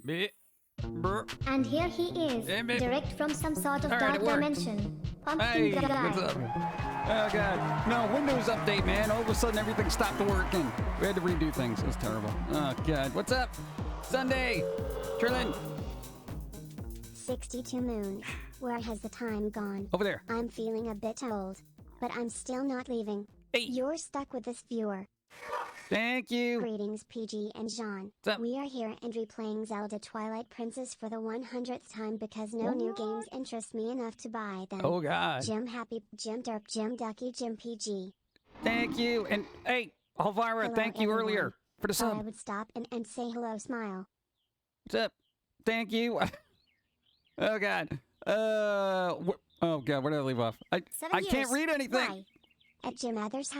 And here he is, direct from some sort of dark dimension. Pumpkin guy. What's up? Oh, God. No, Windows update, man. All of a sudden, everything stopped working. We had to redo things. It was terrible. Oh, God. What's up? Sunday. Trillin. 62 moons. Where has the time gone? Over there. I'm feeling a bit old, but I'm still not leaving. Hey. You're stuck with this viewer. Thank you. Greetings, PG and Jean. We are here and replaying Zelda Twilight Princess for the 100th time because no new games interest me enough to buy them. Oh, God. Jim Happy, Jim Derp, Jim Ducky, Jim PG. Thank you. And, hey, Elvira, thank you everyone. Earlier for the sub. I would stop and say hello, smile. What's up? Thank you. Oh, God. Oh, God, where did I leave off? I can't read anything. Why? At Jim Others,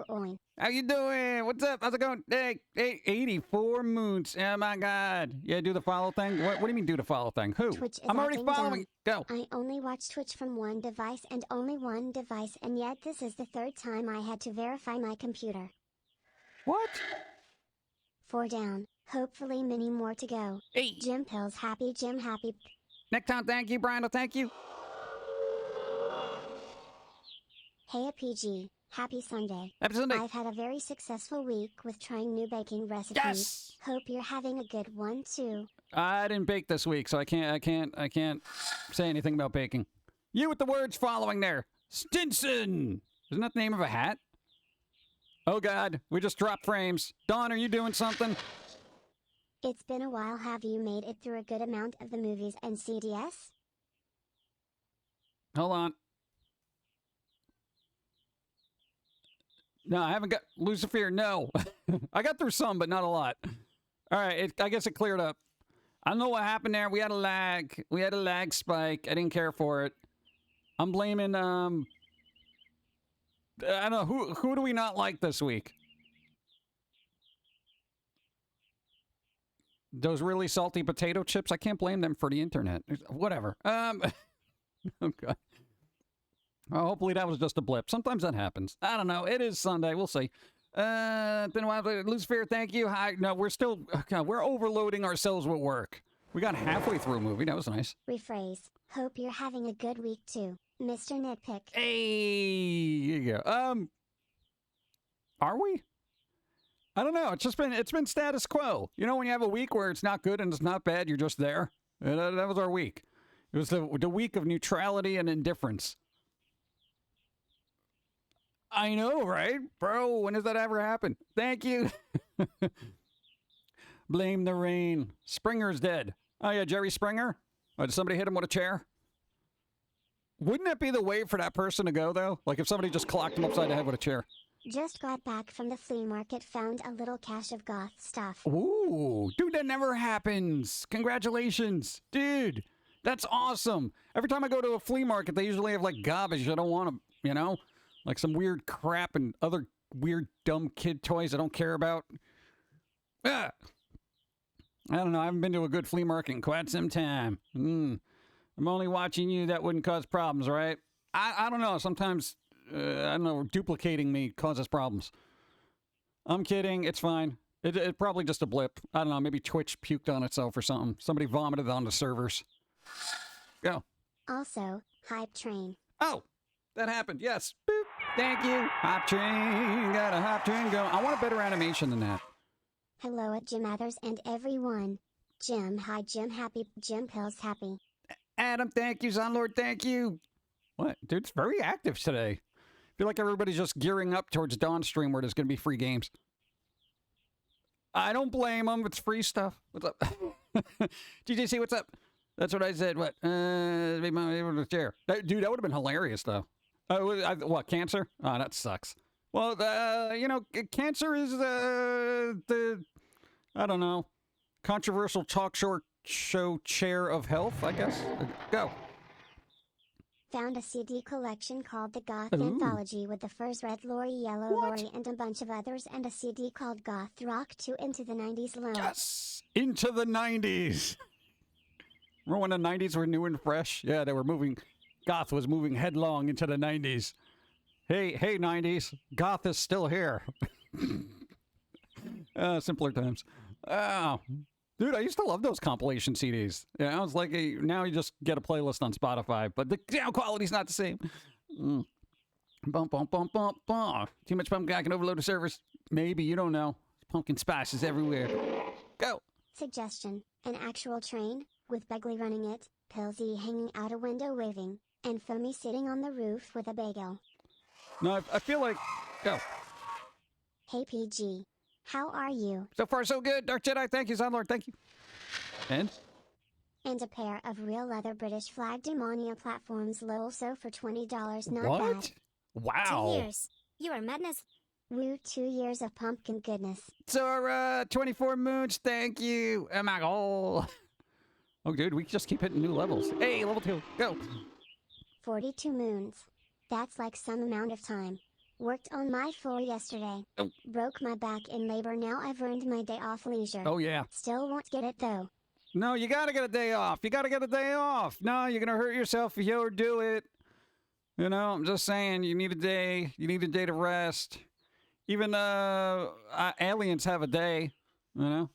oin. How you doing? What's up? How's it going? Hey, 84 moons. Oh, my God. Yeah, do the follow thing? What do you mean do the follow thing? Who? Twitch is I'm already following. Down. Go. I only watch Twitch from one device and only one device, and yet this is the third time I had to verify my computer. What? 4 down. Hopefully many more to go. Hey. Jim Pills happy, Jim happy. Next time, thank you, Brian. Thank you. Hey, PG. Happy Sunday. Happy Sunday. I've had a very successful week with trying new baking recipes. Yes. Hope you're having a good one too. I didn't bake this week, so I can't say anything about baking. You with the words following there. Stinson. Isn't that the name of a hat? Oh, God. We just dropped frames. Dawn, are you doing something? It's been a while. Have you made it through a good amount of the movies and CDS? Hold on. No, I haven't got Lucifer. No. I got through some, but not a lot. All right. I guess it cleared up. I don't know what happened there. We had a lag. We had a lag spike. I didn't care for it. I'm blaming, I don't know. Who do we not like this week? Those really salty potato chips? I can't blame them for the internet. Whatever. Oh, God. Well, hopefully that was just a blip. Sometimes that happens. I don't know. It is Sunday. We'll see. Been a while. Lucifer, thank you. Hi. No, we're still... God, we're overloading ourselves with work. We got halfway through a movie. That was nice. Rephrase. Hope you're having a good week, too. Mr. Nitpick. Hey, here you go. Are we? I don't know. It's been status quo. You know, when you have a week where it's not good and it's not bad, you're just there. That was our week. It was the week of neutrality and indifference. I know, right? Bro, when does that ever happen? Thank you. Blame the rain. Springer's dead. Oh, yeah, Jerry Springer? Oh, did somebody hit him with a chair? Wouldn't that be the way for that person to go, though? Like if somebody just clocked him upside the head with a chair. Just got back from the flea market, found a little cache of goth stuff. Ooh, dude, that never happens. Congratulations. Dude, that's awesome. Every time I go to a flea market, they usually have, like, garbage. I don't want to, you know? Like some weird crap and other weird, dumb kid toys I don't care about. I don't know. I haven't been to a good flea market in quite some time. I'm only watching you. That wouldn't cause problems, right? I don't know. Sometimes, I don't know, duplicating me causes problems. I'm kidding. It's fine. It's probably just a blip. I don't know. Maybe Twitch puked on itself or something. Somebody vomited on the servers. Go. Also, Hype Train. Oh, that happened. Yes. Boop. Thank you. Hop train. Got a hop train going. I want a better animation than that. Hello at Jim Others and everyone. Jim, hi Jim happy, Jim Pills happy. Adam, thank you. Zonlord, thank you. What? Dude, it's very active today. I feel like everybody's just gearing up towards Dawn stream where there's going to be free games. I don't blame them. It's free stuff. What's up? GJC, what's up? That's what I said. What? Chair. Dude, that would have been hilarious, though. What, cancer? Oh, that sucks. Well, you know, cancer is the, I don't know, controversial talk show chair of health, I guess. Go. Found a CD collection called The Goth Anthology with the first Red Lori, Yellow Lori, and a bunch of others, and a CD called Goth Rock 2 Into the 90s Alone. Yes! Into the 90s! Remember when the 90s were new and fresh? Yeah, they were moving. Goth was moving headlong into the 90s. Hey, 90s. Goth is still here. Simpler times. Oh, Dude, I used to love those compilation CDs. Yeah, I was like, now you just get a playlist on Spotify, but the sound quality's not the same. Bump, bump, bump, bump, bump. Too much pumpkin, I can overload the servers. Maybe, you don't know. Pumpkin spice is everywhere. Go. Suggestion: an actual train, with Begley running it, Pilsy hanging out a window waving, and Foamy sitting on the roof with a bagel. No, I feel like... Go. Hey PG. How are you? So far, so good. Dark Jedi, thank you. Zondlord, thank you. And a pair of real leather British flag Demonia platforms lol, so for $20, not what? bad. Wow. 2 years. You are madness. Woo, 2 years of pumpkin goodness. Sora, 24 moons, thank you. Oh my god. Oh, dude, we just keep hitting new levels. Hey, level 2, go. 42 moons. That's like some amount of time. Worked on my floor yesterday. Oh. Broke my back in labor, now I've earned my day off leisure. Oh, yeah. Still won't get it though. No, you gotta get a day off. You gotta get a day off. No, you're gonna hurt yourself if you overdo it. You know, I'm just saying, you need a day. You need a day to rest. Even aliens have a day, you know?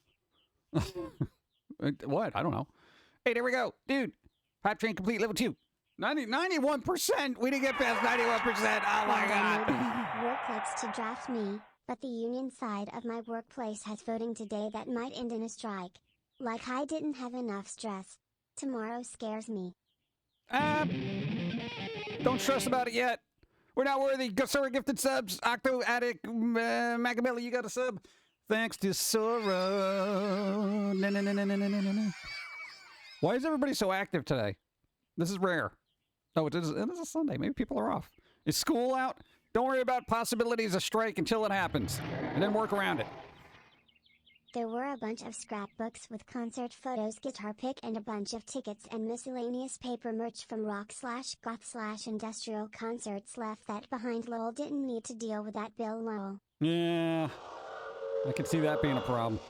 What? I don't know. Hey, there we go. Dude, Hype Train complete level 2. 91%. We didn't get past 91%. Oh, my God. Work likes to draft me, but the union side of my workplace has voting today that might end in a strike. Like I didn't have enough stress. Tomorrow scares me. Don't stress about it yet. We're not worthy. Sora gifted subs. Octo Attic, Macabelli, you got a sub. Thanks to Sora. No. Why is everybody so active today? This is rare. Oh, it is a Sunday. Maybe people are off. Is school out? Don't worry about possibilities of strike until it happens, and then work around it. There were a bunch of scrapbooks with concert photos, guitar pick, and a bunch of tickets and miscellaneous paper merch from rock/goth/industrial concerts left that behind. Lol, didn't need to deal with that bill. Lol. Yeah, I could see that being a problem.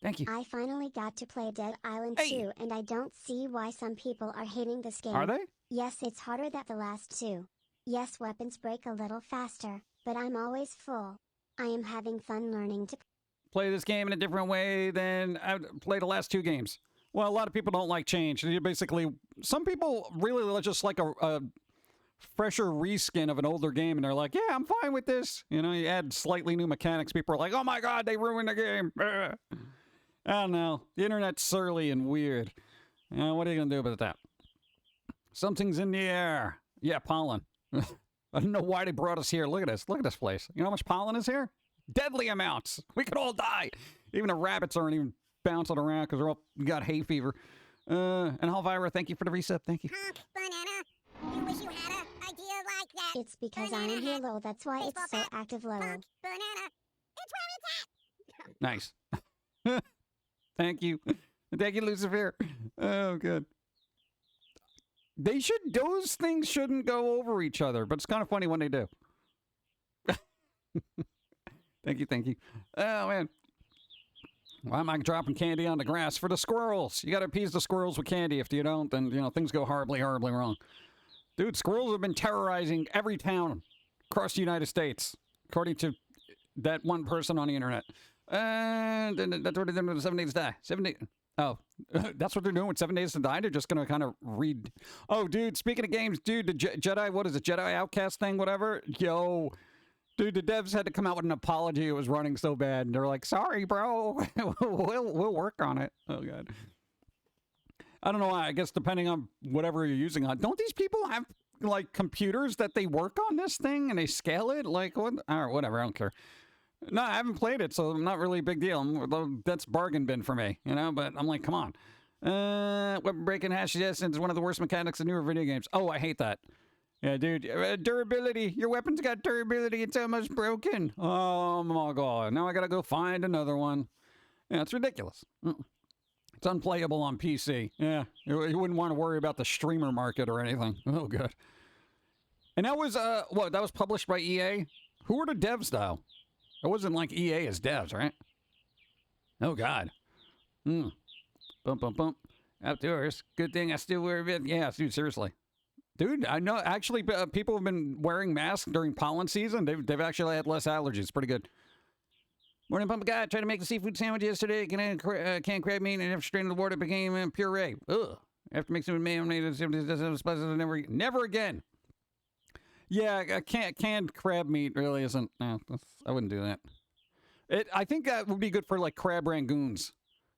Thank you. I finally got to play Dead Island 2, and I don't see why some people are hating this game. Are they? Yes, it's harder than the last two. Yes, weapons break a little faster, but I'm always full. I am having fun learning to play this game in a different way than I've played the last 2 games. Well, a lot of people don't like change. You basically, some people really just like a fresher reskin of an older game, and they're like, yeah, I'm fine with this. You know, you add slightly new mechanics. People are like, oh my God, they ruined the game. I don't know. The internet's surly and weird. What are you going to do about that? Something's in the air. Yeah, pollen. I don't know why they brought us here. Look at this. Look at this place. You know how much pollen is here? Deadly amounts. We could all die. Even the rabbits aren't even bouncing around because they're all got hay fever. And Halvira, thank you for the reset. Thank you. Banana, you wish you had an idea like that. It's because I'm in here, lol. That's why it's so active, lol. Banana, it's where it's at. Nice. Thank you. Thank you, Lucifer. Oh, good. Those things shouldn't go over each other, but it's kind of funny when they do. Thank you, thank you. Oh, man. Why am I dropping candy on the grass? For the squirrels. You got to appease the squirrels with candy. If you don't, then, things go horribly, horribly wrong. Dude, squirrels have been terrorizing every town across the United States, according to that one person on the internet. And that's what they're doing with 7 Days to Die. 7 days. Oh, that's what they're doing with 7 Days to Die? They're just going to kind of read. Oh, dude, speaking of games, dude, the Jedi, what is it? Jedi Outcast thing, whatever? Yo, dude, the devs had to come out with an apology. It was running so bad. And they're like, sorry, bro. we'll work on it. Oh, God. I don't know why. I guess depending on whatever you're using on. Don't these people have, like, computers that they work on this thing and they scale it? Like, what? All right, whatever. I don't care. No, I haven't played it, so I'm not really a big deal. That's bargain bin for me, but I'm like, come on. Weapon breaking hashes is one of the worst mechanics in newer video games. Oh, I hate that. Yeah, dude. Durability. Your weapon's got durability. It's almost broken. Oh, my God. Now I got to go find another one. Yeah, it's ridiculous. It's unplayable on PC. Yeah, you wouldn't want to worry about the streamer market or anything. Oh, good. And that was, that was published by EA? Who were the devs, though? It wasn't like EA as devs, right? Oh, God. Bump, bump, bump. Outdoors. Good thing I still wear a bit. Yeah, dude, seriously. Dude, I know, actually, people have been wearing masks during pollen season. They've actually had less allergies. Pretty good. Morning, Pumpkin Guy. Tried to make a seafood sandwich yesterday. Canned crab meat, and after straining the water, it became puree. Ugh. After mixing with mayonnaise, never again. Yeah, canned crab meat really isn't. No, I wouldn't do that. I think that would be good for like crab rangoons,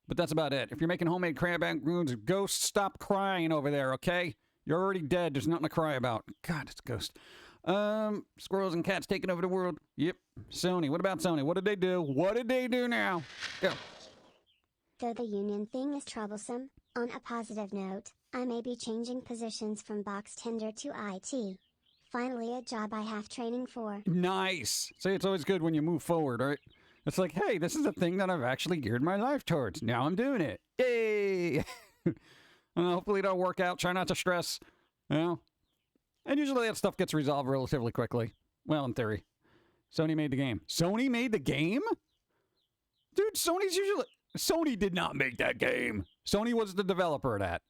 but that's about it. If you're making homemade crab rangoons, Ghost, stop crying over there, okay? You're already dead. There's nothing to cry about. God, it's Ghost. Squirrels and cats taking over the world. Yep. Sony. What about Sony? What did they do? What did they do now? Go. Though the union thing is troublesome, on a positive note, I may be changing positions from box tender to IT. Finally a job I have training for. Nice. See, it's always good when you move forward, right? It's like, hey, this is a thing that I've actually geared my life towards. Now I'm doing it. Yay! Hopefully it'll work out. Try not to stress. You know? And usually that stuff gets resolved relatively quickly. Well, in theory. Sony made the game. Sony made the game? Dude, Sony did not make that game. Sony was the developer of that.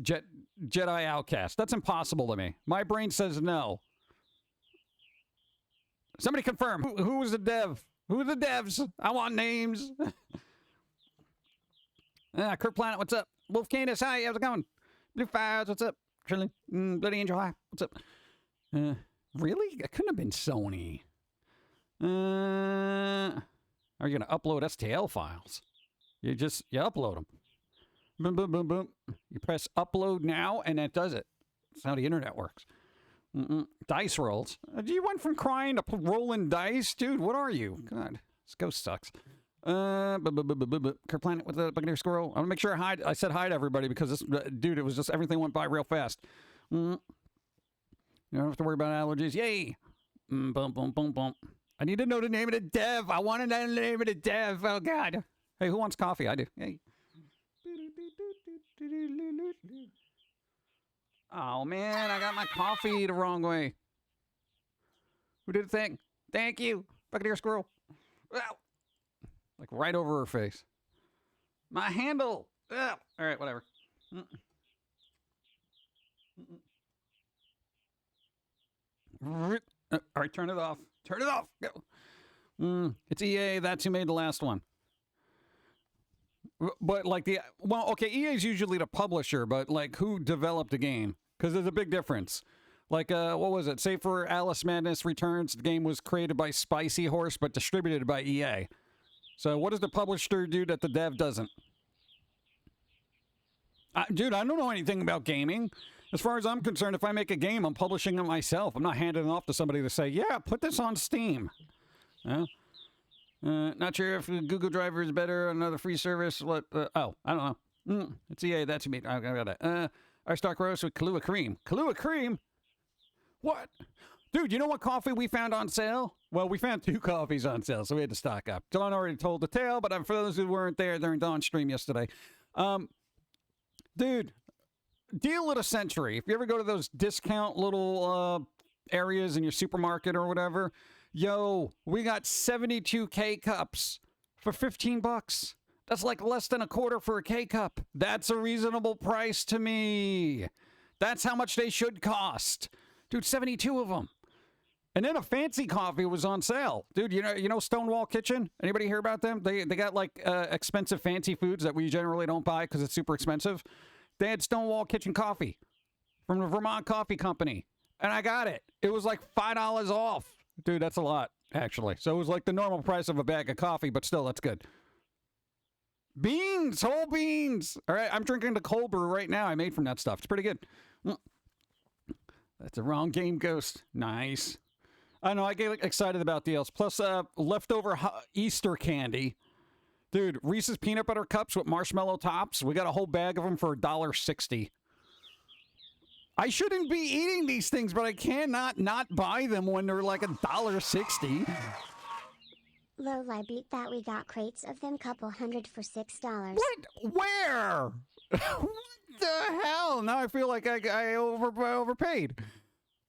Jedi Outcast. That's impossible to me. My brain says no. Somebody confirm. Who was the dev? Who are the devs? I want names. Kurt Planet, what's up? Wolf Canis, hi, how's it going? Blue Fires, what's up? Trilling, Bloody Angel, hi, what's up? Really? It couldn't have been Sony. Are you going to upload STL files? You upload them. Boom, boom, boom, boom. You press upload now, and that does it. That's how the internet works. Dice rolls. You went from crying to rolling dice? Dude, what are you? God, this ghost sucks. Kerplanet with the Buccaneer Squirrel. I want to make sure I said hi to everybody because this, dude, it was just everything went by real fast. You don't have to worry about allergies. Yay! Boom, boom, boom, boom. I need to know the name of the dev. I want to know the name of the dev. Oh, God. Hey, who wants coffee? I do. Hey. Oh, man, I got my coffee the wrong way. Who did the thing? Thank you, Buccaneer Squirrel. Ow. Like right over her face. My handle. Ow. All right, whatever. All right, turn it off. Turn it off. Go. It's EA. That's who made the last one. But like okay, EA is usually the publisher, but like who developed the game? Because there's a big difference. Like, what was it? Say for Alice Madness Returns, the game was created by Spicy Horse, but distributed by EA. So what does the publisher do that the dev doesn't? Dude, I don't know anything about gaming. As far as I'm concerned, if I make a game, I'm publishing it myself. I'm not handing it off to somebody to say, yeah, put this on Steam. Not sure if Google Driver is better, another free service. What? I don't know. It's EA. That's me. I got it. Our stock roast with Kahlua cream. Kahlua cream? What? Dude, you know what coffee we found on sale? Well, we found 2 coffees on sale, so we had to stock up. Dawn already told the tale, but for those who weren't there during Dawn's stream yesterday. Dude, deal of the century. If you ever go to those discount little areas in your supermarket or whatever, yo, we got 72 K-cups for $15. That's like less than a quarter for a K-cup. That's a reasonable price to me. That's how much they should cost. Dude, 72 of them. And then a fancy coffee was on sale. Dude, you know Stonewall Kitchen? Anybody hear about them? They got like expensive fancy foods that we generally don't buy because it's super expensive. They had Stonewall Kitchen coffee from the Vermont Coffee Company. And I got it. It was like $5 off. Dude, that's a lot, actually. So it was like the normal price of a bag of coffee, but still, that's good. Beans, whole beans. All right, I'm drinking the cold brew right now I made from that stuff. It's pretty good. That's a wrong game, Ghost. Nice. I know, I get excited about deals. Plus, leftover Easter candy. Dude, Reese's Peanut Butter Cups with marshmallow tops. We got a whole bag of them for $1.60. I shouldn't be eating these things, but I cannot not buy them when they're like $1.60. Lol, I beat that. We got crates of them, couple hundred for $6. What? Where? What the hell? Now I feel like I overpaid.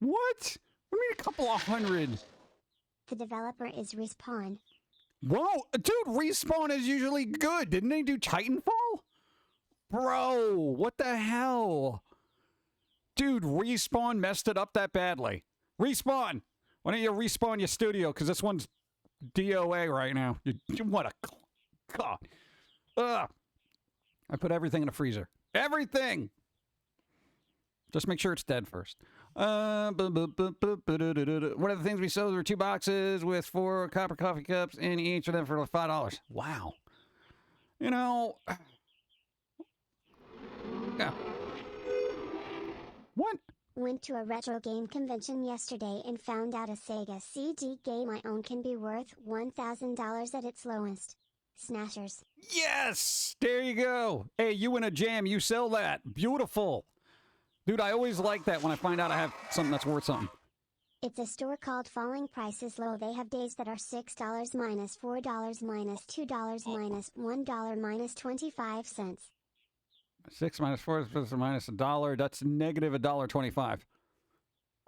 What? What do you mean a couple of hundred? The developer is Respawn. Whoa, dude, Respawn is usually good. Didn't they do Titanfall? Bro, what the hell? Dude, Respawn messed it up that badly. Respawn! Why don't you respawn your studio? Because this one's DOA right now. What a... God. Ugh. I put everything in a freezer. Everything! Just make sure it's dead first. One of the things we sold were 2 boxes with 4 copper coffee cups in each of them for $5. Wow. You know... Yeah. What? Went to a retro game convention yesterday and found out a Sega CD game I own can be worth $1,000 at its lowest. Snatchers. Yes! There you go. Hey, you in a jam, you sell that. Beautiful. Dude, I always like that when I find out I have something that's worth something. It's a store called Falling Prices Low. They have days that are $6 minus $4 minus $2 minus $1 minus 25 cents. 6 minus 4 is minus $1. That's negative $1.25.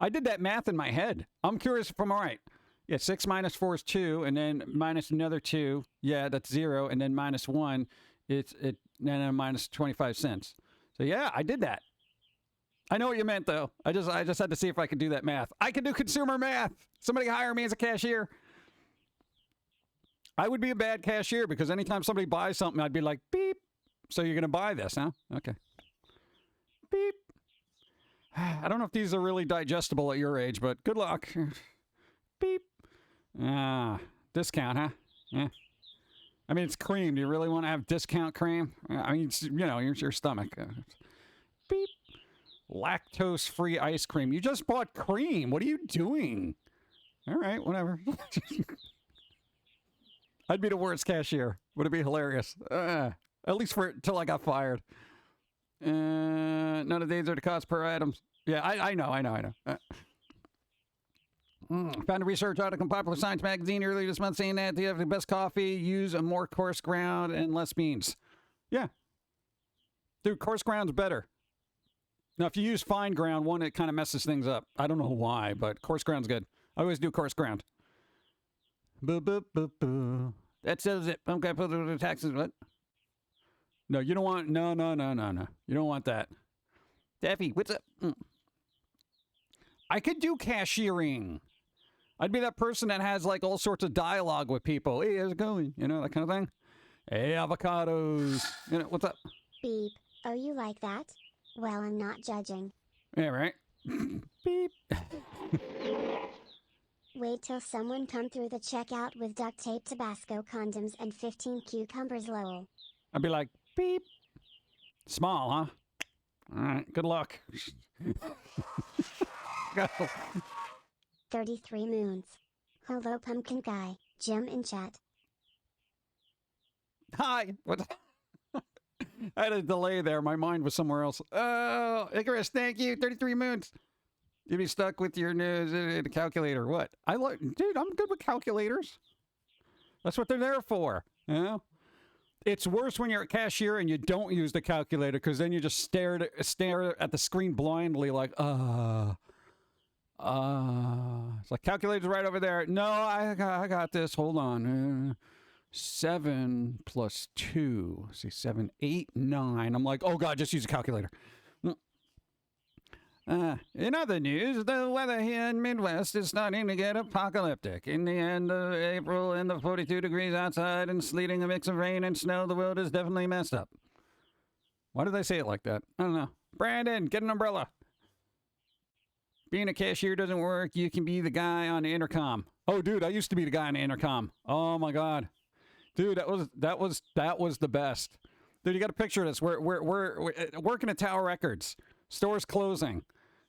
I did that math in my head. I'm curious if I'm all right. Yeah, 6 minus 4 is 2, and then minus another 2. Yeah, that's 0, and then minus 1, and then minus 25 cents. So yeah, I did that. I know what you meant though. I just had to see if I could do that math. I can do consumer math. Somebody hire me as a cashier. I would be a bad cashier because anytime somebody buys something, I'd be like, beep. So you're going to buy this, huh? Okay. Beep. I don't know if these are really digestible at your age, but good luck. Beep. Discount, huh? Yeah. I mean, it's cream. Do you really want to have discount cream? I mean, it's, your stomach. Beep. Lactose-free ice cream. You just bought cream. What are you doing? All right, whatever. I'd be the worst cashier. Would it be hilarious? At least till I got fired. None of these are the cost per item. Yeah, I know. Found a research article in Popular Science magazine earlier this month saying that to have the best coffee, use a more coarse ground and less beans. Yeah. Dude, coarse ground's better. Now, if you use fine ground, it kind of messes things up. I don't know why, but coarse ground's good. I always do coarse ground. That says it. Okay, put the taxes. What? No, you don't want... No. You don't want that. Daffy, what's up? I could do cashiering. I'd be that person that has, like, all sorts of dialogue with people. Hey, how's it going? You know, that kind of thing. Hey, avocados. You know, what's up? Beep. Oh, you like that? Well, I'm not judging. Yeah, right? Beep. Wait till someone come through the checkout with duct tape, Tabasco condoms, and 15 cucumbers, lol. I'd be like, beep. Small, huh? All right, good luck. Go. 33 moons. Hello, pumpkin guy. Jim in chat. Hi. What? I had a delay there. My mind was somewhere else. Oh, Icarus, thank you. 33 moons. You'd be stuck with your nose in a calculator. What? Dude, I'm good with calculators. That's what they're there for. You know? It's worse when you're a cashier and you don't use the calculator because then you just stare at the screen blindly like, It's like, calculator's right over there. No, I got this. Hold on. 7 plus 2. See, 7, 8, 9. I'm like, oh, God, just use a calculator. In other news, the weather here in Midwest is starting to get apocalyptic. In the end of April and the 42 degrees outside and sleeting, a mix of rain and snow, the world is definitely messed up. Why did they say it like that? I don't know. Brandon, get an umbrella. Being a cashier doesn't work. You can be the guy on the intercom. Oh, dude, I used to be the guy on the intercom. Oh, my God. Dude, that was the best. Dude, you got a picture of this. We're working at Tower Records. Store's closing.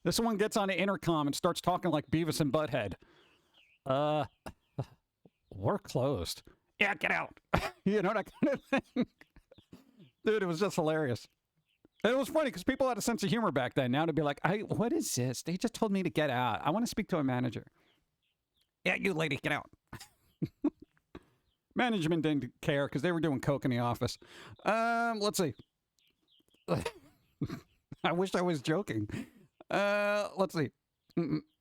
This one gets on the intercom and starts talking like Beavis and Butthead. We're closed. Yeah, get out. You know, that kind of thing. Dude, it was just hilarious. And it was funny because people had a sense of humor back then. Now to be like, what is this? They just told me to get out. I want to speak to a manager. Yeah, you lady, get out. Management didn't care because they were doing coke in the office. Let's see. I wish I was joking. Let's see.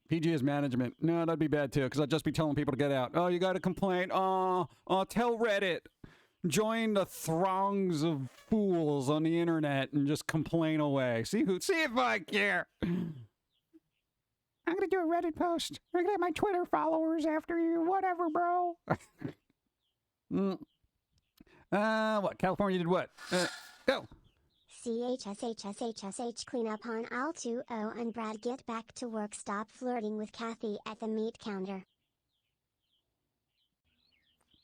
PG is management. No, that'd be bad too, because I'd just be telling people to get out. Oh, you got a complaint? Oh, tell Reddit. Join the throngs of fools on the internet and just complain away. See if I care. I'm gonna do a Reddit post. I'm gonna get my Twitter followers after you. Whatever, bro. What? California did what? Go. CHSHSHSH clean up on aisle 20 and Brad get back to work. Stop flirting with Kathy at the meat counter.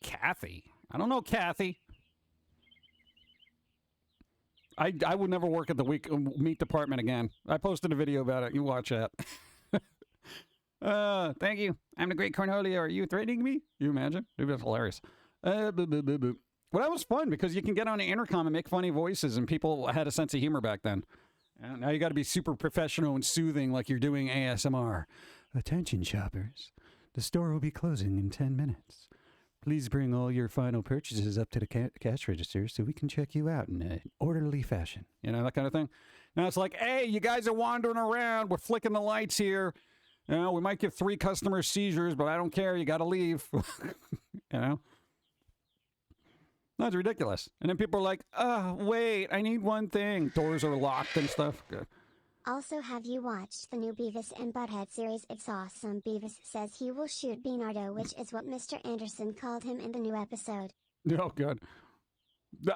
Kathy? I don't know Kathy. I would never work at the meat department again. I posted a video about it. You watch that. Thank you. I'm the great Cornholio. Are you threatening me? You imagine? Dude, that's hilarious. Well, that was fun because you can get on the intercom and make funny voices, and people had a sense of humor back then. And now you got to be super professional and soothing like you're doing ASMR. Attention, shoppers. The store will be closing in 10 minutes. Please bring all your final purchases up to the cash register so we can check you out in an orderly fashion. You know, that kind of thing. Now it's like, hey, you guys are wandering around. We're flicking the lights here. You know, we might give 3 customers seizures, but I don't care. You got to leave. You know? That's ridiculous. And then people are like, wait, I need one thing. Doors are locked and stuff. Good. Also, have you watched the new Beavis and Butthead series? It's awesome. Beavis says he will shoot Beanardo, which is what Mr. Anderson called him in the new episode. Oh, good.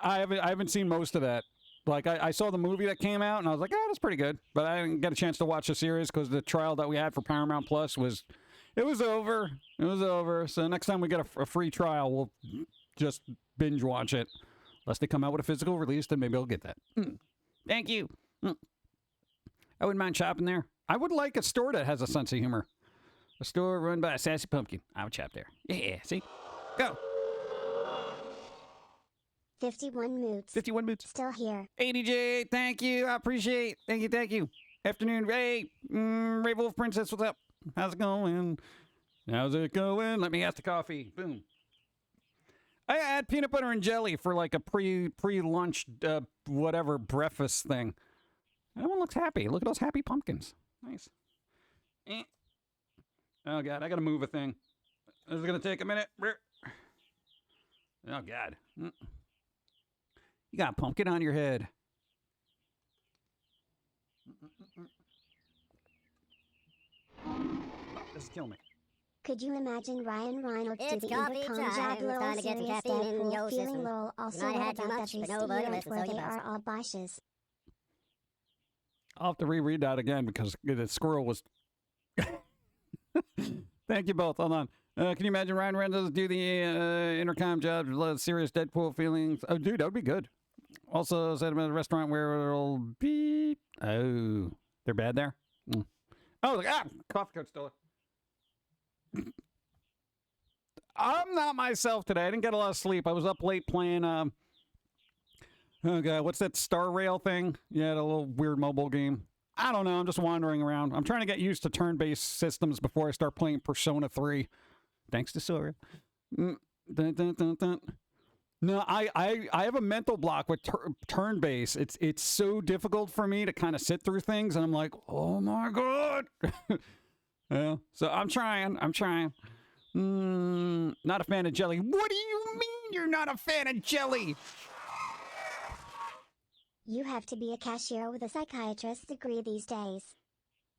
I haven't seen most of that. Like, I saw the movie that came out, and I was like, that's pretty good. But I didn't get a chance to watch the series because the trial that we had for Paramount Plus was over. It was over. So next time we get a free trial, we'll just binge watch it. Unless they come out with a physical release, then maybe I'll get that. Thank you. I wouldn't mind shopping there. I would like a store that has a sense of humor. A store run by a sassy pumpkin. I would shop there. Yeah, see? Go. 51 moods. 51 moods. Still here. 80J, thank you. I appreciate it. Thank you. Afternoon, Ray. Ray Wolf Princess, what's up? How's it going? How's it going? Let me ask the coffee. Boom. I add peanut butter and jelly for like a pre-lunch, whatever, breakfast thing. Everyone looks happy. Look at those happy pumpkins. Nice. Oh, God. I got to move a thing. This is going to take a minute. Oh, God. You got a pumpkin on your head. This is killing me. Could you imagine Ryan Reynolds do It's the coffee intercom time. job? Lol, Time to get some serious caffeine in Deadpool, your feeling system. lol. Also, Might what have too about much, that but recent nobody event listens, where so they you are must. all bushes? I'll have to reread that again because the squirrel was... Thank you both. Hold on. Can you imagine Ryan Reynolds do the intercom job? Serious Deadpool feelings? Oh, dude, that would be good. Also, said about a restaurant where it'll be... Oh, they're bad there? Oh, coffee coat stole it. I'm not myself today. I didn't get a lot of sleep. I was up late playing... Oh, God, what's that Star Rail thing? Yeah, the little weird mobile game. I don't know. I'm just wandering around. I'm trying to get used to turn-based systems before I start playing Persona 3. Thanks to Sora. Dun, dun, dun, dun. No, I have a mental block with turn-based. It's so difficult for me to kind of sit through things, and I'm like, oh my God. Yeah, so I'm trying. Not a fan of jelly. What do you mean you're not a fan of jelly? You have to be a cashier with a psychiatrist's degree these days.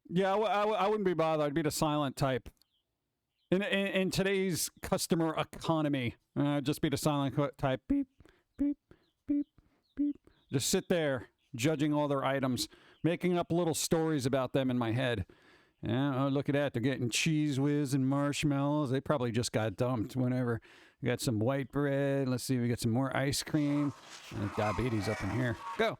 Yeah, I wouldn't be bothered. I'd be the silent type. In today's customer economy, just be the silent type. Beep, beep, beep, beep. Just sit there, judging all their items, making up little stories about them in my head. Yeah, oh, look at that. They're getting Cheese Whiz and marshmallows. They probably just got dumped, whatever. We got some white bread. Let's see, we got some more ice cream. And diabetes up in here. Go.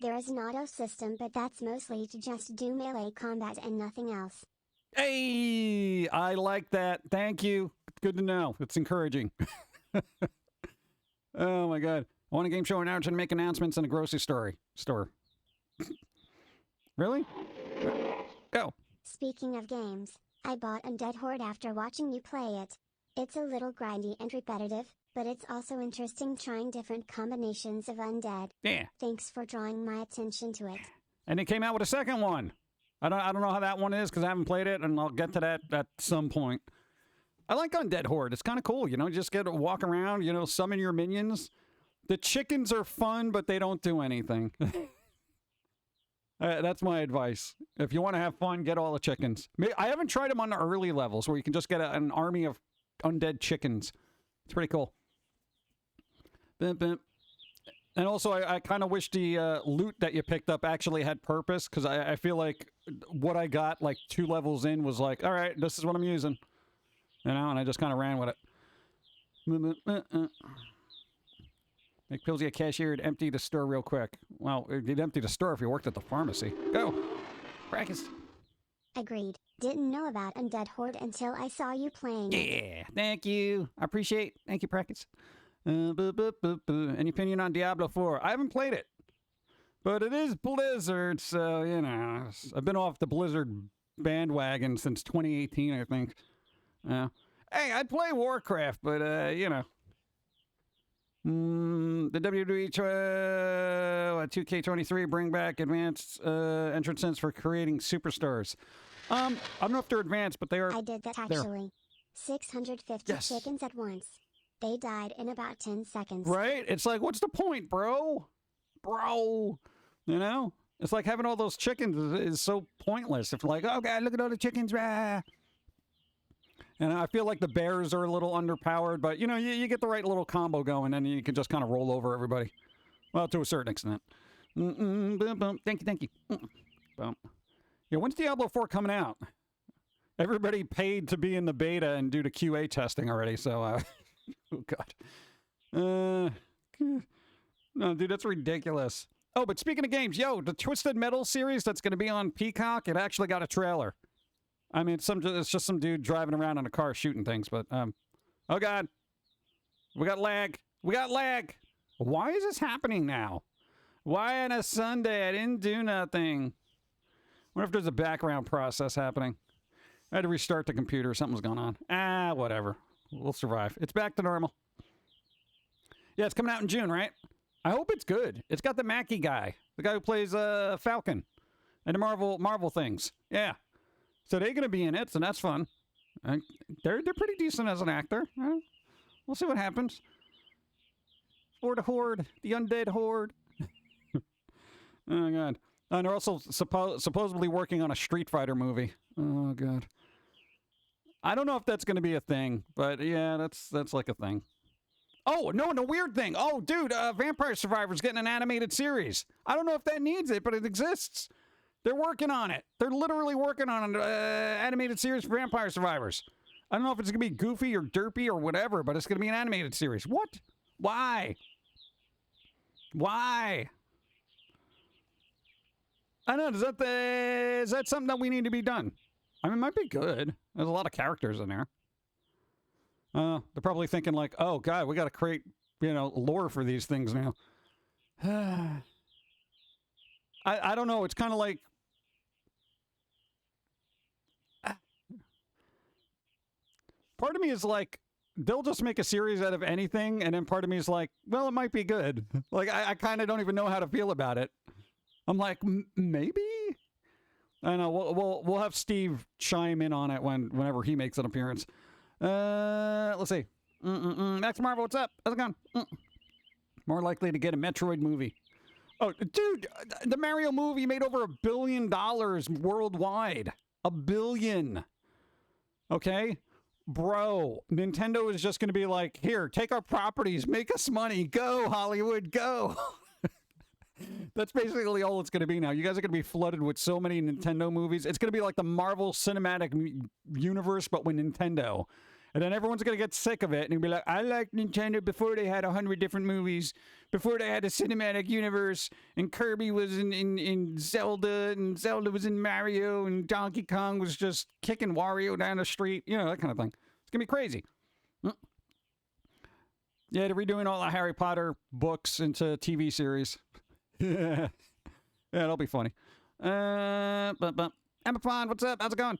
There is an auto system, but that's mostly to just do melee combat and nothing else. Hey, I like that. Thank you. Good to know. It's encouraging. Oh, my God. I want a game show announcer to make announcements in a grocery store. Really? Go. Speaking of games, I bought Undead Horde after watching you play it. It's a little grindy and repetitive, but it's also interesting trying different combinations of undead. Yeah. Thanks for drawing my attention to it. And they came out with a second one. I don't know how that one is because I haven't played it, and I'll get to that at some point. I like Undead Horde. It's kind of cool, you know. Just get to walk around, you know, summon your minions. The chickens are fun, but they don't do anything. That's my advice. If you want to have fun, get all the chickens. I haven't tried them on the early levels where you can just get an army of undead chickens. It's pretty cool. And also, I kind of wish the loot that you picked up actually had purpose, because I feel like what I got like 2 levels in was like, all right, this is what I'm using. You know, and I just kind of ran with it. Make Pillsy a cashier and empty the store real quick. Well, you'd empty the store if you worked at the pharmacy. Go! Practice. Agreed. Didn't know about Undead Horde until I saw you playing. Yeah, thank you. I appreciate. Thank you, Practice. Any opinion on Diablo 4? I haven't played it. But it is Blizzard, so, you know. I've been off the Blizzard bandwagon since 2018, I think. Hey, I'd play Warcraft, but, you know. The WWE 2K23 bring back advanced entrances for creating superstars. I don't know if they're advanced, but they are. I did that actually. 650 chickens at once. They died in about 10 seconds. Right? It's like, what's the point, bro? Bro. You know? It's like having all those chickens is so pointless. If like, oh, God, look at all the chickens. Rah. And I feel like the bears are a little underpowered, but, you know, you get the right little combo going, and you can just kind of roll over everybody. Well, to a certain extent. Thank you. Yeah, when's Diablo 4 coming out? Everybody paid to be in the beta and do the QA testing already, so, oh, God. No, dude, that's ridiculous. Oh, but speaking of games, yo, the Twisted Metal series that's going to be on Peacock, it actually got a trailer. I mean, it's just some dude driving around in a car shooting things, but, oh, God. We got lag. Why is this happening now? Why on a Sunday? I didn't do nothing. Wonder if there's a background process happening. I had to restart the computer. Something's going on. Whatever. We'll survive. It's back to normal. Yeah, it's coming out in June, right? I hope it's good. It's got the Mackie guy. The guy who plays Falcon and the Marvel things. Yeah. So they're going to be in it, so that's fun. They're pretty decent as an actor. We'll see what happens. Or the Horde. The Undead Horde. Oh, God. And they're also supposedly working on a Street Fighter movie. Oh, God. I don't know if that's going to be a thing, but yeah, that's like a thing. Oh, no, weird thing. Oh, dude, Vampire Survivor's getting an animated series. I don't know if that needs it, but it exists. They're working on it. They're literally working on an animated series for Vampire Survivors. I don't know if it's going to be goofy or derpy or whatever, but it's going to be an animated series. What? Why? I don't know. Is that something that we need to be done? I mean, it might be good. There's a lot of characters in there. They're probably thinking like, oh, God, we got to create, you know, lore for these things now. I don't know. It's kind of like... Part of me is like, they'll just make a series out of anything, and then part of me is like, well, it might be good. Like, I kind of don't even know how to feel about it. I'm like, maybe? I don't know. We'll have Steve chime in on it whenever he makes an appearance. Let's see. Max Marvel, what's up? How's it going? More likely to get a Metroid movie. Oh, dude, the Mario movie made over $1 billion worldwide. $1 billion. Okay? Bro, Nintendo is just going to be like, here, take our properties, make us money. Go, Hollywood, go. That's basically all it's going to be now. You guys are going to be flooded with so many Nintendo movies. It's going to be like the Marvel Cinematic Universe, but with Nintendo. And then everyone's going to get sick of it and be like, I liked Nintendo before they had 100 different movies, before they had a cinematic universe, and Kirby was in Zelda, and Zelda was in Mario, and Donkey Kong was just kicking Wario down the street, you know, that kind of thing. It's going to be crazy. Yeah, they're redoing all the Harry Potter books into TV series. Yeah, that'll be funny. Emma Pond, what's up? How's it going?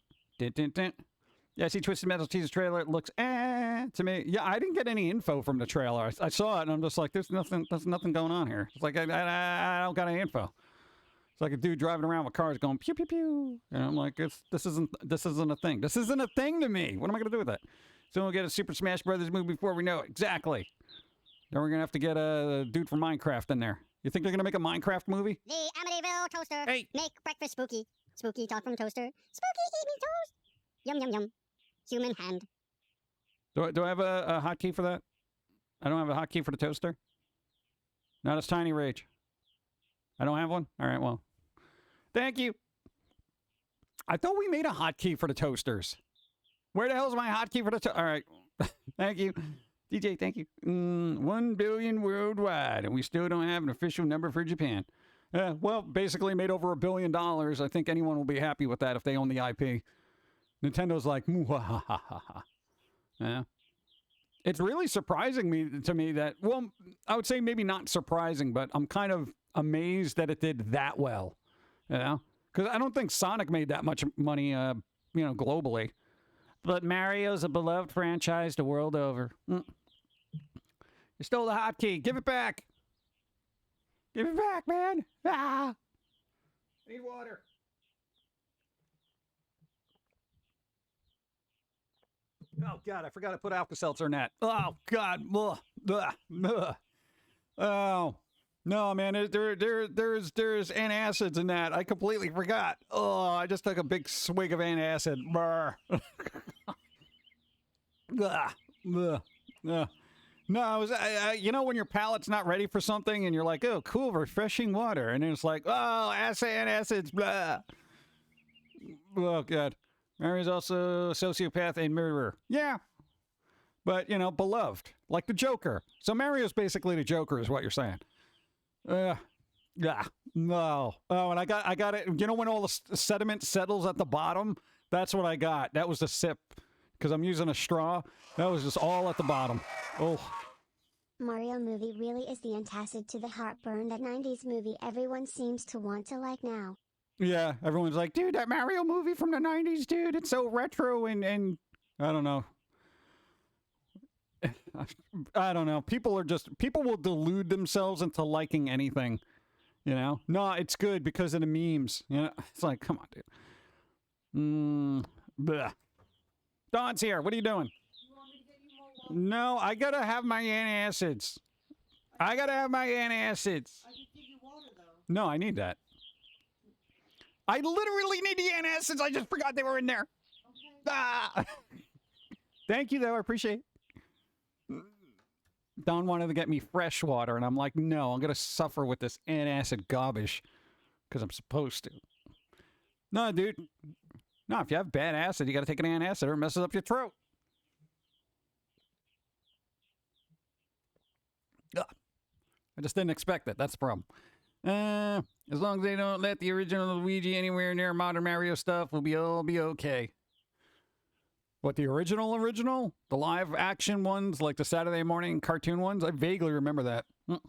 Yeah, I see Twisted Metal teaser trailer. It looks to me. Yeah, I didn't get any info from the trailer. I saw it and I'm just like, there's nothing going on here. It's like I don't got any info. It's like a dude driving around with cars going pew pew pew, and I'm like, this isn't a thing. This isn't a thing to me. What am I gonna do with that? So we'll get a Super Smash Brothers movie before we know it. Exactly. Then we're gonna have to get a dude from Minecraft in there. You think they're going to make a Minecraft movie? The Amityville toaster. Hey. Make breakfast spooky. Spooky talk from toaster. Spooky eat me toast. Yum, yum, yum. Human hand. Do I have a hotkey for that? I don't have a hotkey for the toaster? Not as Tiny Rage. I don't have one? All right, well. Thank you. I thought we made a hotkey for the toasters. Where the hell is my hotkey for the toaster? All right. Thank you. DJ, thank you. 1 billion worldwide, and we still don't have an official number for Japan. Well, basically made over $1 billion. I think anyone will be happy with that if they own the IP. Nintendo like, ha. Yeah. It's really surprising to me that, well, I would say maybe not surprising, but I'm kind of amazed that it did that well. You know? Because I don't think Sonic made that much money, globally. But Mario's a beloved franchise the world over. You stole the hotkey. Give it back. Give it back, man. Ah. Need water. Oh, God, I forgot to put Alka-Seltzer in that. Oh, God. Ugh. Ugh. Oh. No, man, there's antacids in that. I completely forgot. Oh, I just took a big swig of antacid. Brr. Ugh. Ugh. Ugh. No, it was, when your palate's not ready for something and you're like, oh, cool, refreshing water. And then it's like, oh, antacids, blah. Oh, God. Mario's also a sociopath and murderer. Yeah. But, beloved. Like the Joker. So Mario's basically the Joker is what you're saying. Yeah. No. Oh, and I got it. When all the sediment settles at the bottom? That's what I got. That was the sip. Because I'm using a straw. That was just all at the bottom. Oh. Mario movie really is the antacid to the heartburn that 90s movie everyone seems to want to like now. Yeah, everyone's like, dude, that Mario movie from the 90s, dude, it's so retro and I don't know. I don't know. People will delude themselves into liking anything, No, it's good because of the memes, It's like, come on, dude. Bleh. Don's here. What are you doing? You want me to get you more water? No, I gotta have my antacids. I gotta have my antacids. I can give you water, though. No, I need that. I literally need the antacids. I just forgot they were in there. Okay. Ah! Thank you, though. I appreciate it. Don wanted to get me fresh water, and I'm like, no, I'm going to suffer with this antacid garbage because I'm supposed to. No, dude. No, if you have bad acid, you got to take an antacid or it messes up your throat. Ugh. I just didn't expect that. That's the problem. As long as they don't let the original Luigi anywhere near modern Mario stuff, we'll all be okay. What, the original? The live action ones, like the Saturday morning cartoon ones? I vaguely remember that. Boom.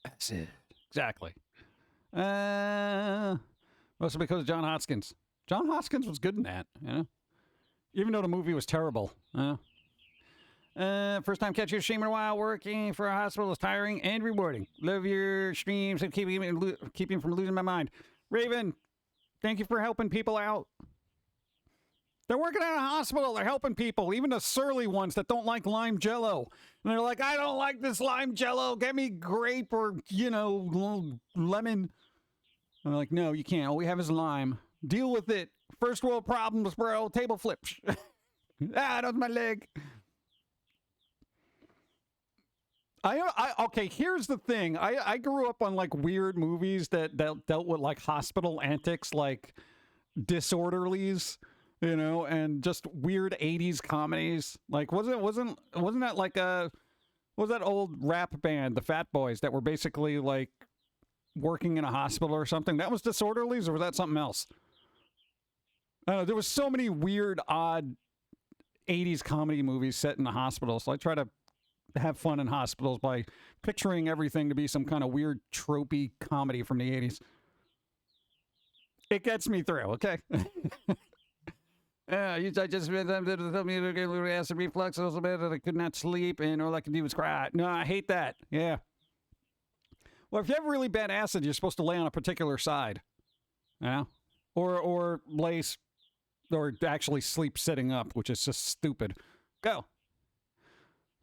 That's it. Exactly. Mostly because of John Hoskins. John Hoskins was good in that, even though the movie was terrible. First time catching your stream in a while. Working for a hospital is tiring and rewarding. Love your streams and keeping from losing my mind. Raven, thank you for helping people out. They're working at a hospital. They're helping people, even the surly ones that don't like lime jello. And they're like, I don't like this lime jello. Get me grape or, lemon. I'm like, no, you can't. All we have is lime. Deal with it. First world problems, bro. Table flips. That's my leg. Okay, here's the thing. I grew up on like weird movies that dealt with like hospital antics, like Disorderlies, and just weird 80s comedies. Like wasn't that like what was that old rap band, the Fat Boys, that were basically like working in a hospital or something? That was Disorderlies, or was that something else? I don't know, there was so many weird, odd 80s comedy movies set in a hospital, so I try to have fun in hospitals by picturing everything to be some kind of weird tropey comedy from the 80s. It gets me through, okay? I just read them to tell me to get acid reflux a little bit, and I could not sleep, and all I could do was cry. No, I hate that. Yeah. Well, if you have really bad acid, you're supposed to lay on a particular side. Yeah? Or or actually sleep sitting up, which is just stupid. Go.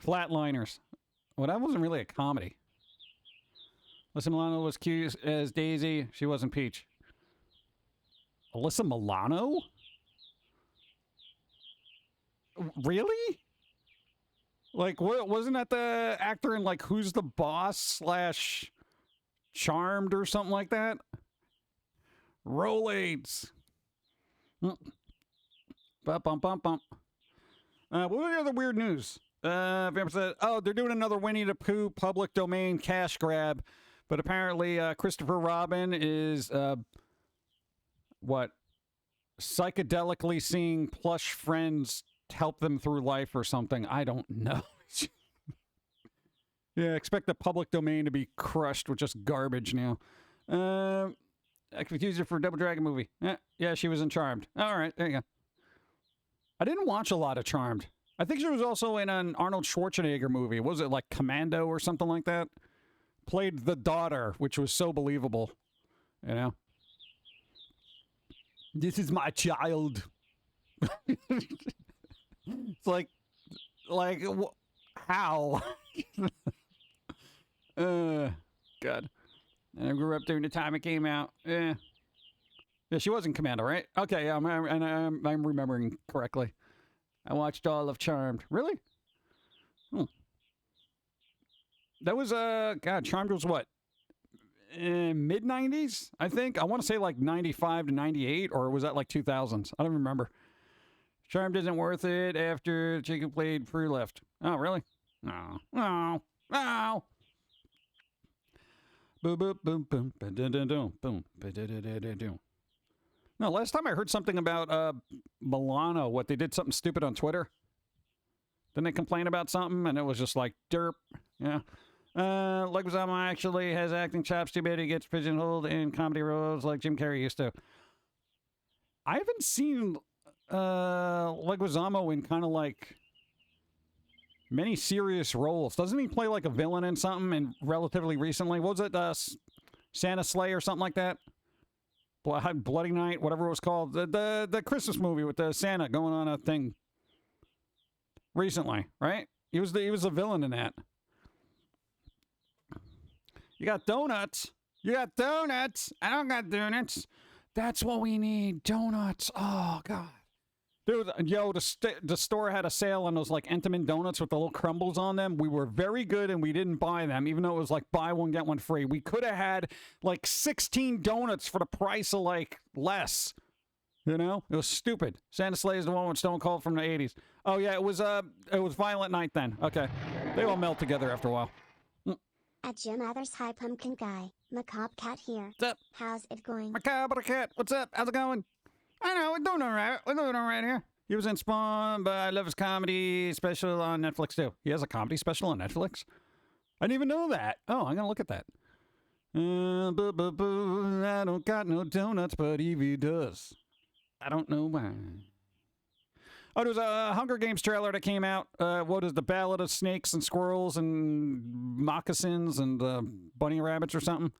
Flatliners. Well, that wasn't really a comedy. Alyssa Milano was cute as Daisy. She wasn't Peach. Alyssa Milano? Really? Like, what, wasn't that the actor in, like, Who's the Boss / Charmed or something like that? Rolades. Bump, bump, bump, bump. What are the other weird news? Oh, they're doing another Winnie the Pooh public domain cash grab. But apparently, Christopher Robin is, psychedelically seeing plush friends help them through life or something. I don't know. Yeah, expect the public domain to be crushed with just garbage now. I could use her for a Double Dragon movie. Yeah, she was in Charmed. All right, there you go. I didn't watch a lot of Charmed. I think she was also in an Arnold Schwarzenegger movie. Was it like Commando or something like that? Played the daughter, which was so believable. You know? This is my child. It's like, how? God. And I grew up during the time it came out. Yeah, she was in Commando, right? Okay, yeah, I'm remembering correctly. I watched all of Charmed. Really? That was, God, Charmed was what? Mid-90s, I think? I want to say like 95 to 98, or was that like 2000s? I don't remember. Charmed isn't worth it after the chick who played Free left. Oh, really? No. No. No. Boom, boom, boom, boom, boom, boom. No, last time I heard something about Milano, what, they did something stupid on Twitter? Didn't they complain about something? And it was just like, derp. Yeah. Leguizamo actually has acting chops. Too bad he gets pigeonholed in comedy roles like Jim Carrey used to. I haven't seen Leguizamo in kind of like many serious roles. Doesn't he play like a villain in something and relatively recently? What was it? Santa Slay or something like that? Bloody Night, whatever it was called. The Christmas movie with the Santa going on a thing. Recently, right? He was a villain in that. You got donuts. You got donuts. I don't got donuts. That's what we need. Donuts. Oh, God. Dude, yo, the store had a sale on those, like, Entenmann donuts with the little crumbles on them. We were very good, and we didn't buy them, even though it was, like, buy one, get one free. We could have had, like, 16 donuts for the price of, like, less. You know? It was stupid. Santa Slay is the one with Stone Cold from the 80s. Oh, yeah, it was Violent Night then. Okay. They all melt together after a while. At Jim Others, hi Pumpkin Guy. Macabre Cat here. What's up? How's it going? Macabre Cat. What's up? How's it going? I know, we're doing all right. We're doing all right here. He was in Spawn, but I love his comedy special on Netflix, too. He has a comedy special on Netflix? I didn't even know that. Oh, I'm going to look at that. I don't got no donuts, but Evie does. I don't know why. Oh, there was a Hunger Games trailer that came out. What is the Ballad of Snakes and Squirrels and Moccasins and Bunny Rabbits or something?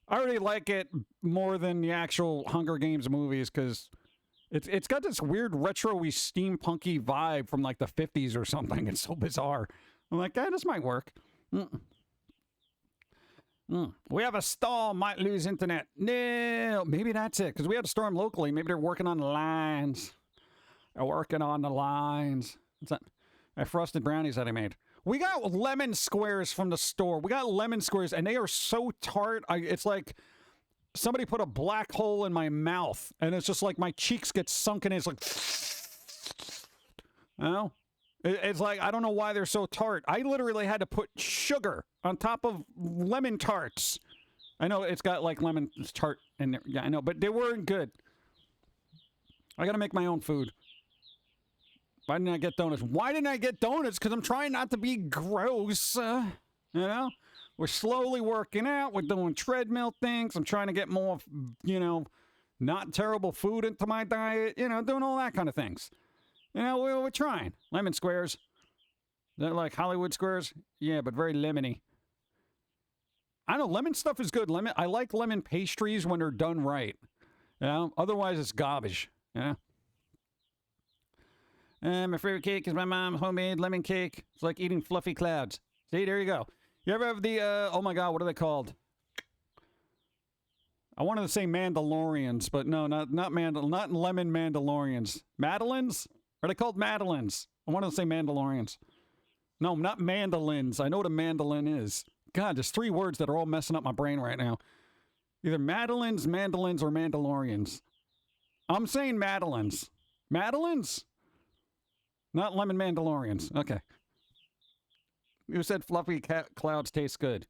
I already like it more than the actual Hunger Games movies because it's got this weird retro-y steampunky vibe from like the 50s or something. It's so bizarre. I'm like, this might work. We have a stall, might lose internet. No, maybe that's it because we had a storm locally. Maybe they're working on the lines. They're working on the lines. What's that? Frosted brownies that I made. We got lemon squares from the store. We got lemon squares, and they are so tart. It's like somebody put a black hole in my mouth, and it's just like my cheeks get sunken in. It's like, you know? It's like, I don't know why they're so tart. I literally had to put sugar on top of lemon tarts. I know it's got like lemon tart in there. Yeah, I know, but they weren't good. I got to make my own food. Why didn't I get donuts? Why didn't I get donuts? Because I'm trying not to be gross. You know? We're slowly working out. We're doing treadmill things. I'm trying to get more, you know, not terrible food into my diet. You know, doing all that kind of things. You know, we're trying. Lemon squares. They're like Hollywood squares. Yeah, but very lemony. I don't know. Lemon stuff is good. I like lemon pastries when they're done right. You know? Otherwise, it's garbage. You know? My favorite cake is my mom's homemade lemon cake. It's like eating fluffy clouds. See, there you go. You ever have the, oh my God, what are they called? I wanted to say Mandalorians, but no, not lemon Mandalorians. Madeleines? Are they called Madeleines? I wanted to say Mandalorians. No, not mandolins. I know what a mandolin is. God, there's 3 words that are all messing up my brain right now. Either Madeleines, mandolins, or Mandalorians. I'm saying Madeleines. Madeleines? Not lemon Mandalorians. Okay. You said fluffy clouds taste good.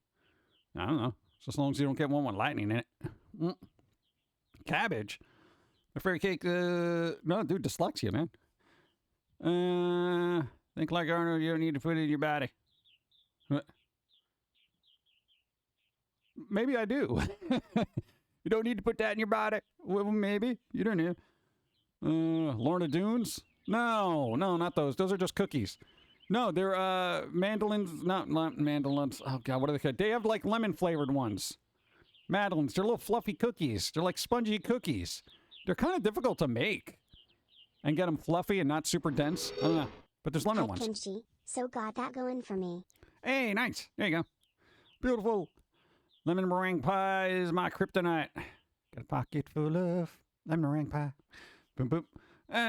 I don't know. Just as long as you don't get one with lightning in it. Cabbage? My favorite cake, no, dude, dyslexia, man. Think like Arnold, you don't need to put it in your body. Maybe I do. You don't need to put that in your body. Well, maybe. You don't know. Lorna Doones? No, not those. Those are just cookies. No, they're mandolins, not mandolins. Oh, God, what are they called? They have, like, lemon-flavored ones. Madeleines, they're little fluffy cookies. They're like spongy cookies. They're kind of difficult to make. And get them fluffy and not super dense. I don't know. But there's lemon ones. Kimchi, so got that going for me. Hey, nice. There you go. Beautiful. Lemon meringue pie is my kryptonite. Got a pocket full of lemon meringue pie. Boom, boom.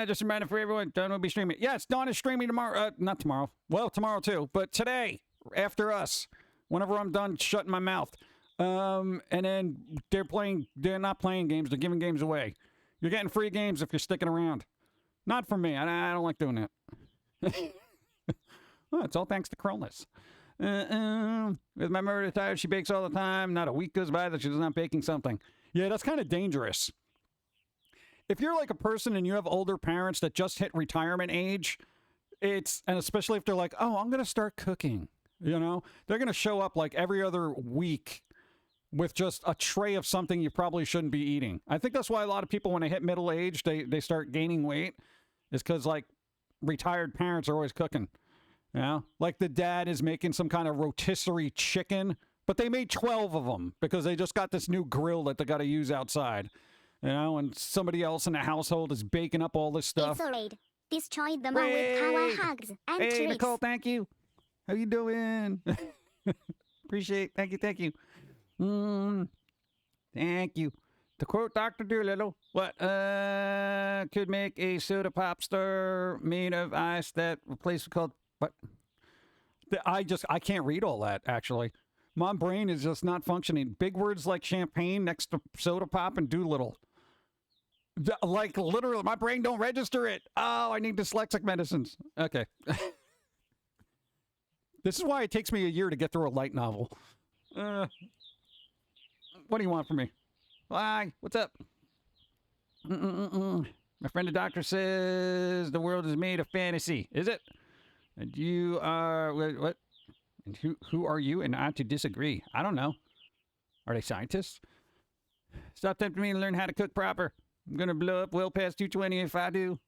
Just a reminder for everyone, Dawn will be streaming. Yes, Dawn is streaming tomorrow. Not tomorrow. Well, tomorrow too. But today, after us, whenever I'm done shutting my mouth. And then they're not playing games. They're giving games away. You're getting free games if you're sticking around. Not for me. I don't like doing that. Well, it's all thanks to Cronus. With my mother retired, she bakes all the time. Not a week goes by that she's not baking something. Yeah, that's kind of dangerous. If you're like a person and you have older parents that just hit retirement age, and especially if they're like, oh, I'm going to start cooking, you know, they're going to show up like every other week with just a tray of something you probably shouldn't be eating. I think that's why a lot of people, when they hit middle age, they start gaining weight, is because like retired parents are always cooking. You know, like the dad is making some kind of rotisserie chicken, but they made 12 of them because they just got this new grill that they got to use outside. You know, and somebody else in the household is baking up all this stuff. It's a raid. Destroy them all with kawa hugs and hey, treats. Nicole, thank you. How you doing? Appreciate. Thank you. Thank you. To quote Dr. Doolittle, what could make a soda pop star made of ice that replaces called what? I can't read all that actually. My brain is just not functioning. Big words like champagne next to soda pop and Doolittle. Like literally, my brain don't register it. Oh, I need dyslexic medicines. Okay. This is why it takes me a year to get through a light novel. What do you want from me? Hi, what's up? My friend the doctor says the world is made of fantasy. Is it? And you are what? And who are you and not to disagree? I don't know. Are they scientists? Stop tempting me to learn how to cook proper. I'm going to blow up well past 220 if I do.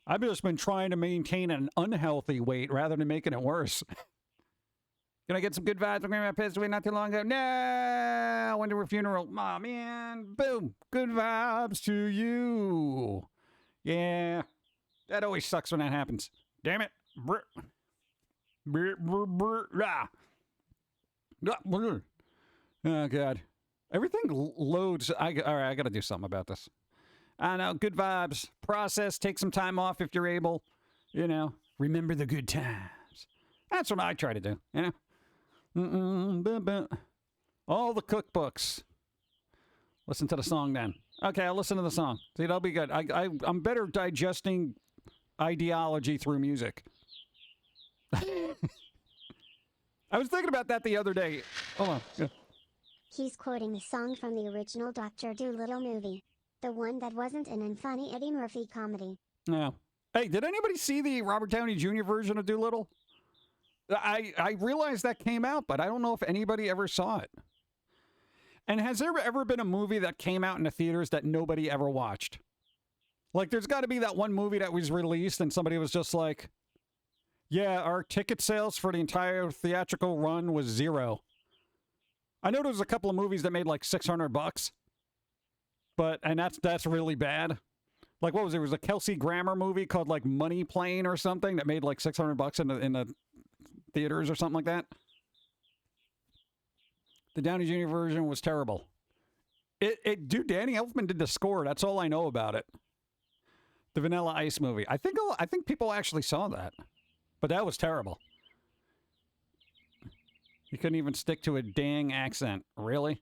I've just been trying to maintain an unhealthy weight rather than making it worse. Can I get some good vibes? My grandma passed away not too long ago. No, I went to her funeral. Aw, man. Boom. Good vibes to you. Yeah. That always sucks when that happens. Damn it. Brr. Brr, brr, brr, rah. Oh, God. Everything loads. All right, I got to do something about this. I know. Good vibes. Process. Take some time off if you're able. You know, remember the good times. That's what I try to do, you know. All the cookbooks. Listen to the song then. Okay, I'll listen to the song. See, that'll be good. I'm better digesting ideology through music. I was thinking about that the other day. Hold on. Yeah. He's quoting the song from the original Dr. Doolittle movie. The one that wasn't an unfunny Eddie Murphy comedy. No. Hey, did anybody see the Robert Downey Jr. version of Doolittle? I realized that came out, but I don't know if anybody ever saw it. And has there ever been a movie that came out in the theaters that nobody ever watched? Like, there's got to be that one movie that was released and somebody was just like, yeah, our ticket sales for the entire theatrical run was 0. I know there was a couple of movies that made like $600, and that's really bad. Like, what was it? It was a Kelsey Grammer movie called, like, Money Plane or something that made, like, $600 in the theaters or something like that. The Downey Jr. version was terrible. Dude, Danny Elfman did the score. That's all I know about it. The Vanilla Ice movie. I think people actually saw that. But that was terrible. You couldn't even stick to a dang accent. Really?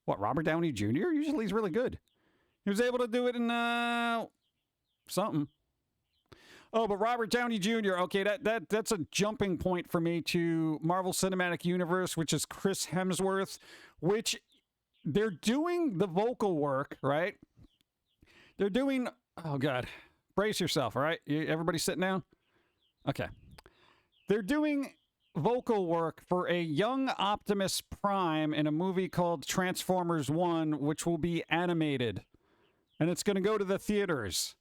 What, Robert Downey Jr.? Usually he's really good. He was able to do it in, something. Oh, but Robert Downey Jr., okay, that's a jumping point for me to Marvel Cinematic Universe, which is Chris Hemsworth, which they're doing the vocal work, right? They're doing, oh, God. Brace yourself, all right? Everybody sitting down? Okay. They're doing vocal work for a young Optimus Prime in a movie called Transformers 1, which will be animated. And it's going to go to the theaters.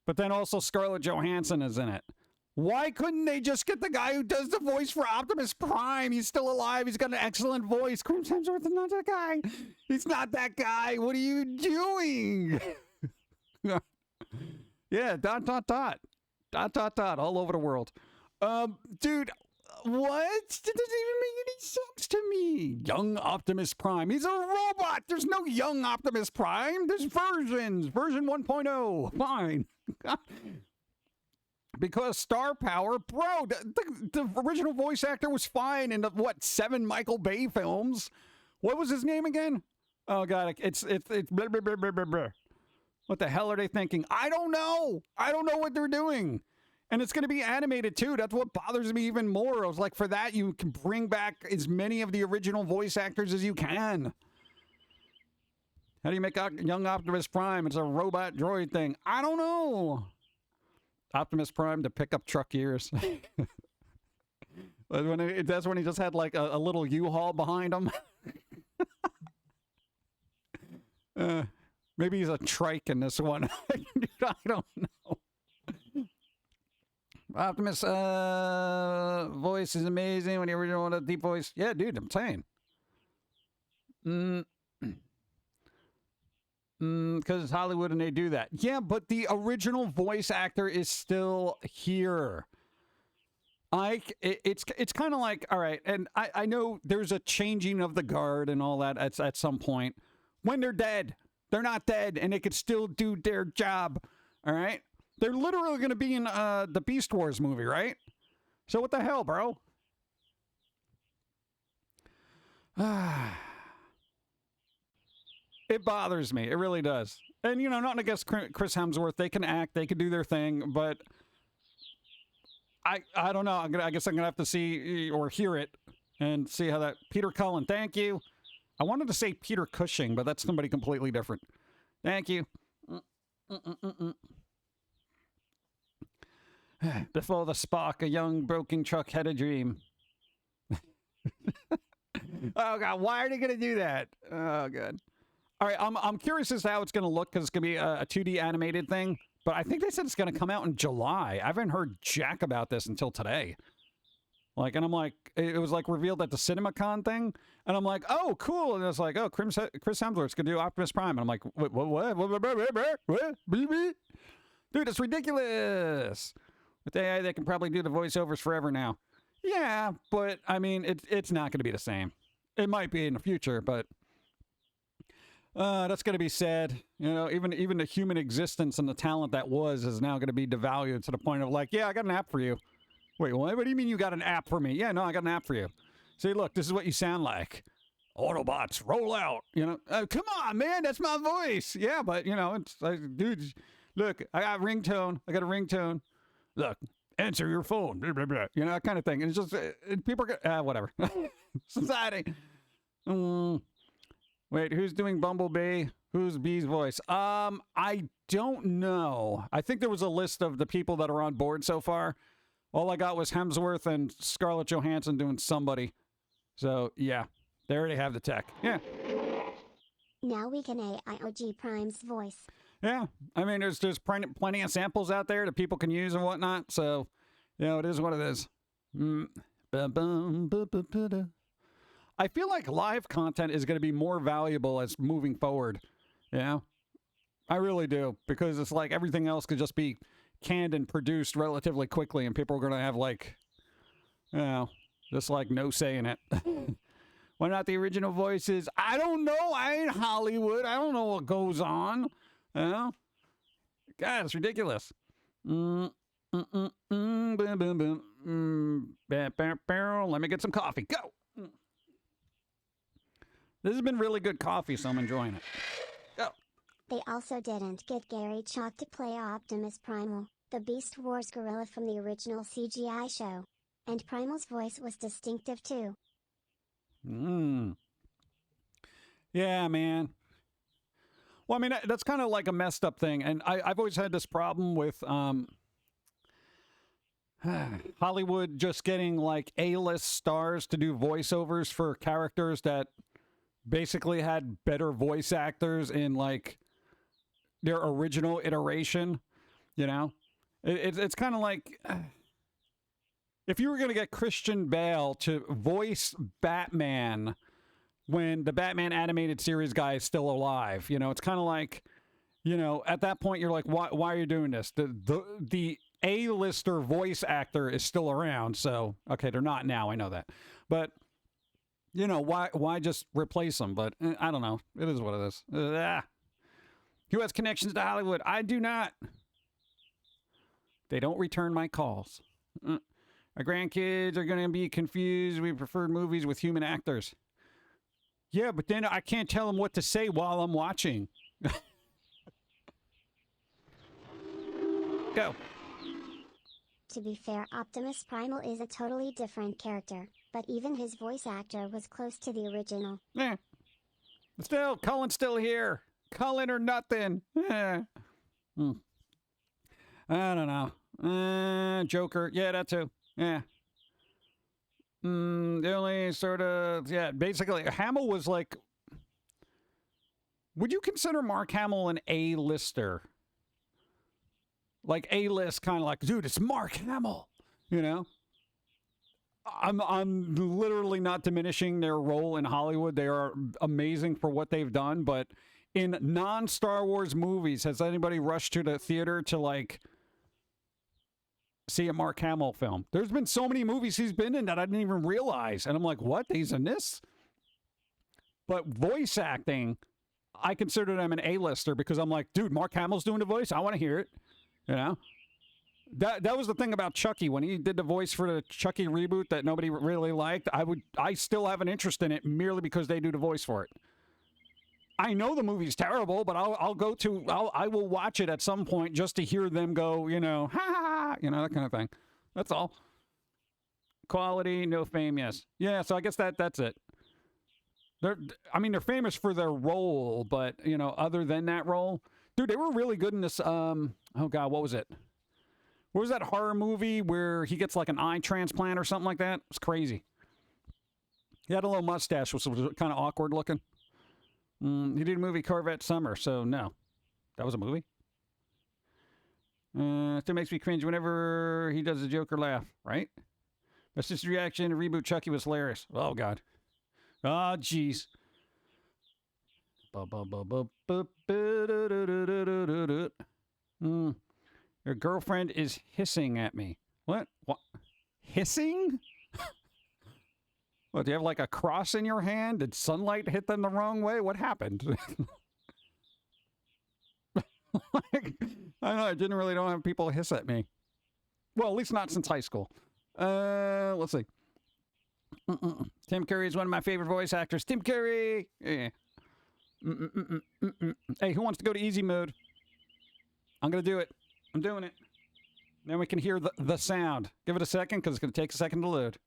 But then also Scarlett Johansson is in it. Why couldn't they just get the guy who does the voice for Optimus Prime? He's still alive. He's got an excellent voice. Chris Hemsworth is not that guy. He's not that guy. What are you doing? Yeah, ... all over the world. Dude, what? That doesn't even make any sense to me. Young Optimus Prime. He's a robot. There's no young Optimus Prime. There's versions. Version 1.0. Fine. Because star power, bro. The original voice actor was fine in the, 7 Michael Bay films. What was his name again? Oh, God. It's blah, blah, blah, blah, blah, blah. What the hell are they thinking? I don't know. I don't know what they're doing. And it's going to be animated, too. That's what bothers me even more. I was like, for that, you can bring back as many of the original voice actors as you can. How do you make young Optimus Prime? It's a robot droid thing. I don't know. Optimus Prime to pick up truck years. That's when he just had like a little U-Haul behind him. Maybe he's a trike in this one. I don't know. Optimus voice is amazing when the original one, a deep voice. Yeah, dude, I'm saying. Because it's Hollywood and they do that. Yeah, but the original voice actor is still here. It's kind of like, all right, and I know there's a changing of the guard and all that at some point. When they're dead, they're not dead, and they could still do their job, all right? They're literally going to be in the Beast Wars movie, right? So what the hell, bro? It bothers me. It really does. And, you know, not against Chris Hemsworth. They can act. They can do their thing. But I don't know. I guess I'm going to have to see or hear it and see how that... Peter Cullen, thank you. I wanted to say Peter Cushing, but that's somebody completely different. Thank you. Before the spark, a young broken truck had a dream. Oh, God. Why are they going to do that? Oh, God. All right, I'm curious as to how it's going to look because it's going to be a 2D animated thing. But I think they said it's going to come out in July. I haven't heard jack about this until today. Like, and I'm like, it was like revealed at the CinemaCon thing. And I'm like, oh, cool. And it's like, oh, Chris Hemsworth's going to do Optimus Prime. And I'm like, what? Dude, it's ridiculous. With AI, they can probably do the voiceovers forever now. Yeah, but, I mean, it's not going to be the same. It might be in the future, but... that's going to be sad. You know, even the human existence and the talent that was is now going to be devalued to the point of like, yeah, I got an app for you. Wait, what do you mean you got an app for me? Yeah, no, I got an app for you. See, look, this is what you sound like. Autobots, roll out. You know, come on, man, that's my voice. Yeah, but, you know, it's like, dude, look, I got a ringtone. Look, answer your phone. Blah, blah, blah. You know, that kind of thing. And it's just, people are, whatever. Society. Wait, who's doing Bumblebee? Who's Bee's voice? I don't know. I think there was a list of the people that are on board so far. All I got was Hemsworth and Scarlett Johansson doing somebody. So, yeah. They already have the tech. Yeah. Now we can AIOG Prime's voice. Yeah. I mean, there's plenty of samples out there that people can use and whatnot. So, you know, it is what it is. I feel like live content is going to be more valuable as moving forward. Yeah. I really do, because it's like everything else could just be canned and produced relatively quickly, and people are going to have like, you know, just like no say in it. Why not the original voices? I don't know. I ain't Hollywood. I don't know what goes on. You know? God, it's ridiculous. Let me get some coffee. Go. This has been really good coffee, so I'm enjoying it. Go. They also didn't get Gary Chalk to play Optimus Primal, the Beast Wars gorilla from the original CGI show. And Primal's voice was distinctive too. Yeah, man. Well, I mean, that's kind of like a messed up thing. And I've always had this problem with Hollywood just getting like A-list stars to do voiceovers for characters that basically had better voice actors in like their original iteration. You know, it's kind of like if you were going to get Christian Bale to voice Batman when the Batman animated series guy is still alive, you know, it's kind of like, you know, at that point you're like, why are you doing this? The A-lister voice actor is still around, so okay, they're not now, I know that, but you know, why just replace them? But I don't know, it is what it is. Who has connections to Hollywood? I do not. They don't return my calls. Our grandkids are going to be confused. We prefer movies with human actors. Yeah, but then I can't tell them what to say while I'm watching. Go. To be fair, Optimus Primal is a totally different character, but even his voice actor was close to the original. Yeah. Still, Cullen's still here. Cullen or nothing. I don't know. Joker. Yeah, that too. Yeah. The only sort of, yeah, basically, Hamill was like, would you consider Mark Hamill an A-lister? Like A-list, kind of like, dude, it's Mark Hamill, you know? I'm literally not diminishing their role in Hollywood. They are amazing for what they've done, but in non-Star Wars movies, has anybody rushed to the theater to, like, see a Mark Hamill film? There's been so many movies he's been in that I didn't even realize. And I'm like, what? He's in this? But voice acting, I consider them an A-lister because I'm like, dude, Mark Hamill's doing the voice. I want to hear it. You know? That was the thing about Chucky. When he did the voice for the Chucky reboot that nobody really liked, I still have an interest in it merely because they do the voice for it. I know the movie's terrible, but I will watch it at some point just to hear them go, you know, ha ha ha, you know, that kind of thing. That's all. Quality, no fame, yes. Yeah, so I guess that's it. They're famous for their role, but, you know, other than that role, dude, they were really good in this, oh God, what was it? What was that horror movie where he gets like an eye transplant or something like that? It's crazy. He had a little mustache, which was kind of awkward looking. He did a movie Corvette Summer, so no. That was a movie? Still makes me cringe whenever he does the Joker laugh, right? That's just reaction to reboot Chucky was hilarious. Oh, God. Oh, jeez. Your girlfriend is hissing at me. What? Hissing? What, do you have like a cross in your hand? Did sunlight hit them the wrong way? What happened? Like, I don't know. I don't have people hiss at me. Well, at least not since high school. Let's see. Tim Curry is one of my favorite voice actors. Tim Curry! Yeah. Hey, who wants to go to easy mode? I'm going to do it. I'm doing it. Then we can hear the sound. Give it a second because it's going to take a second to load.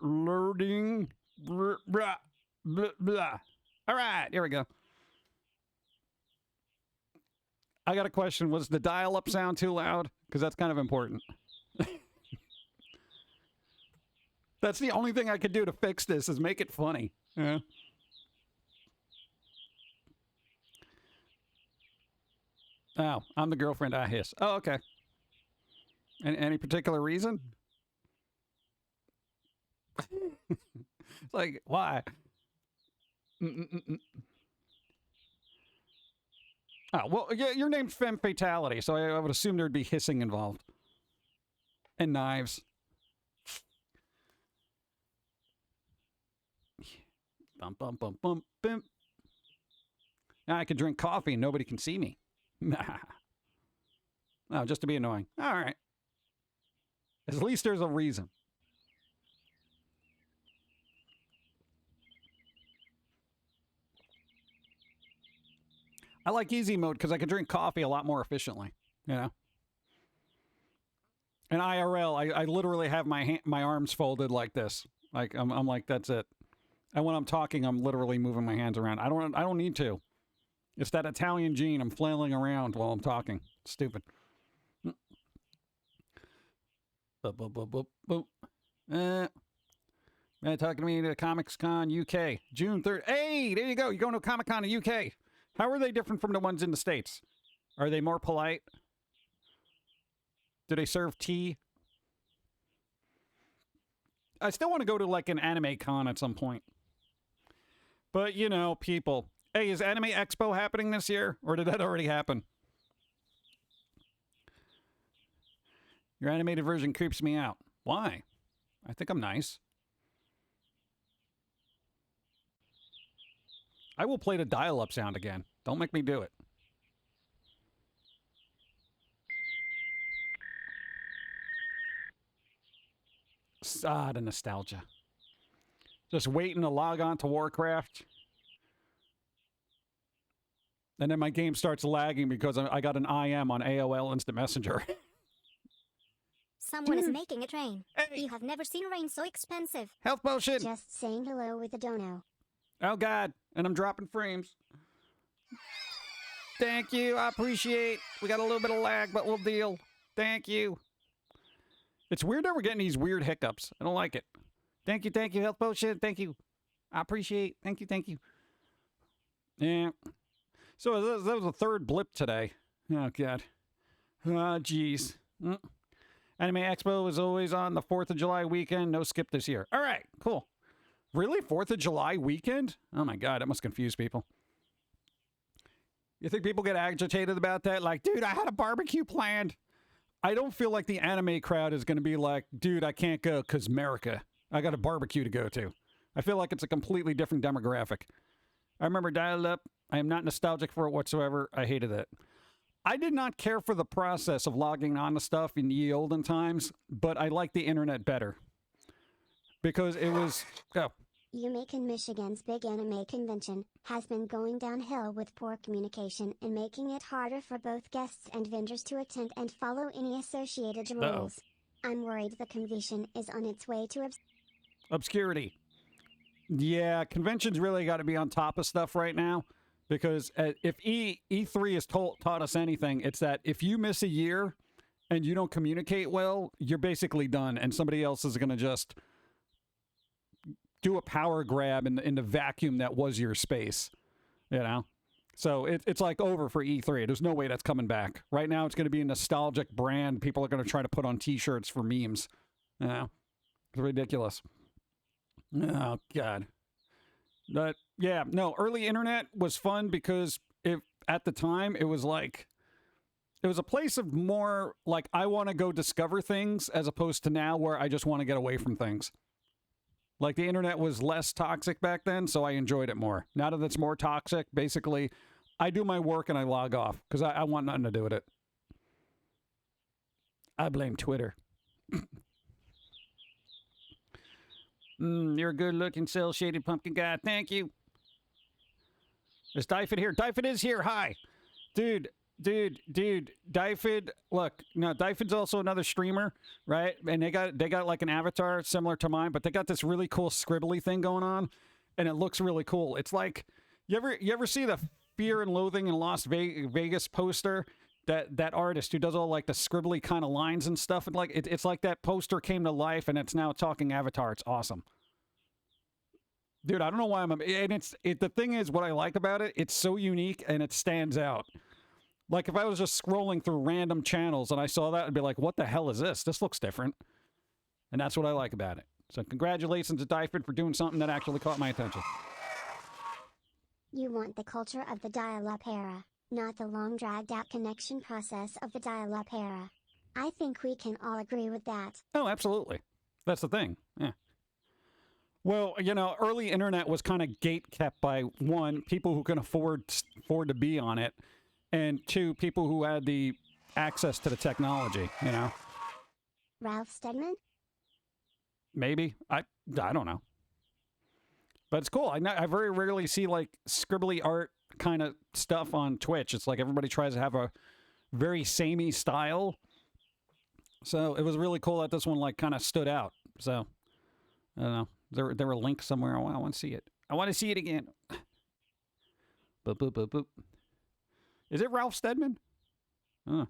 Loading. Blah, blah, blah. All right, here we go. I got a question. Was the dial-up sound too loud? Because that's kind of important. That's the only thing I could do to fix this is make it funny. Yeah. Oh, I'm the girlfriend I hiss. Oh, okay. Any particular reason? It's like, why? Oh, well, yeah, your name's Femme Fatality, so I would assume there'd be hissing involved. And knives. Bum, bum, bum, bum, bum. Now I can drink coffee and nobody can see me. No, just to be annoying. All right. At least there's a reason. I like easy mode because I can drink coffee a lot more efficiently, you know? In IRL, I literally have my arms folded like this. Like, I'm like, that's it. And when I'm talking, I'm literally moving my hands around. I don't need to. It's that Italian gene. I'm flailing around while I'm talking. Stupid. Boop, boop, boop, boop, boop. Talking to me to Comics Con UK, June 3rd. Hey, there you go. You're going to Comic Con in UK. How are they different from the ones in the States? Are they more polite? Do they serve tea? I still want to go to like an anime con at some point. But, you know, people. Hey, is Anime Expo happening this year? Or did that already happen? Your animated version creeps me out. Why? I think I'm nice. I will play the dial-up sound again. Don't make me do it. Ah, the nostalgia. Just waiting to log on to Warcraft. And then my game starts lagging because I got an IM on AOL Instant Messenger. Someone is making a train. Hey. You have never seen rain so expensive. Health potion! Just saying hello with a dono. Oh, God. And I'm dropping frames. Thank you. I appreciate. We got a little bit of lag, but we'll deal. Thank you. It's weird that we're getting these weird hiccups. I don't like it. Thank you, health potion. Thank you. I appreciate. Thank you. Yeah. So that was the third blip today. Oh, God. Oh, jeez. Anime Expo is always on the 4th of July weekend. No skip this year. All right, cool. Really? 4th of July weekend? Oh, my God. That must confuse people. You think people get agitated about that? Like, dude, I had a barbecue planned. I don't feel like the anime crowd is going to be like, dude, I can't go because America. I got a barbecue to go to. I feel like it's a completely different demographic. I remember dial-up. I am not nostalgic for it whatsoever. I hated it. I did not care for the process of logging on to stuff in ye olden times, but I like the internet better. Because it was... Oh. Macon, Michigan's big anime convention has been going downhill with poor communication and making it harder for both guests and vendors to attend and follow any associated rules. I'm worried the convention is on its way to obscurity. Yeah, conventions really got to be on top of stuff right now, because if E3 has taught us anything, it's that if you miss a year and you don't communicate well, you're basically done, and somebody else is going to just do a power grab in the vacuum that was your space, you know? So it's like over for E3. There's no way that's coming back. Right now it's going to be a nostalgic brand people are going to try to put on t-shirts for memes. You know? It's ridiculous. Oh, God. But, yeah, no, early internet was fun because at the time it was like... It was a place of more, like, I want to go discover things as opposed to now where I just want to get away from things. Like, the internet was less toxic back then, so I enjoyed it more. Now that it's more toxic, basically, I do my work and I log off, because I want nothing to do with it. I blame Twitter. You're a good-looking, cell-shaded pumpkin guy. Thank you. Is Dyfed here? Dyfed is here. Hi. Dude, Dyfed, look, no, Dyfed's also another streamer, right? And they got like an avatar similar to mine, but they got this really cool scribbly thing going on, and it looks really cool. It's like, you ever see the Fear and Loathing in Las Vegas poster? That artist who does all like the scribbly kind of lines and stuff, and like it's like that poster came to life, and it's now a talking avatar. It's awesome. Dude, I don't know why and the thing is, what I like about it, it's so unique and it stands out. Like, if I was just scrolling through random channels and I saw that, I'd be like, what the hell is this? This looks different. And that's what I like about it. So congratulations to Dyford for doing something that actually caught my attention. You want the culture of the dial-up era, not the long dragged-out connection process of the dial-up era. I think we can all agree with that. Oh, absolutely. That's the thing. Yeah. Well, you know, early internet was kind of gate-kept by, one, people who can afford to be on it, and two, people who had the access to the technology, you know? Ralph Steadman? Maybe. I don't know. But it's cool. I very rarely see, like, scribbly art kind of stuff on Twitch. It's like everybody tries to have a very samey style. So it was really cool that this one, like, kind of stood out. So, I don't know. There were links somewhere. I want to see it. I want to see it again. Boop, boop, boop, boop. Is it Ralph Steadman? What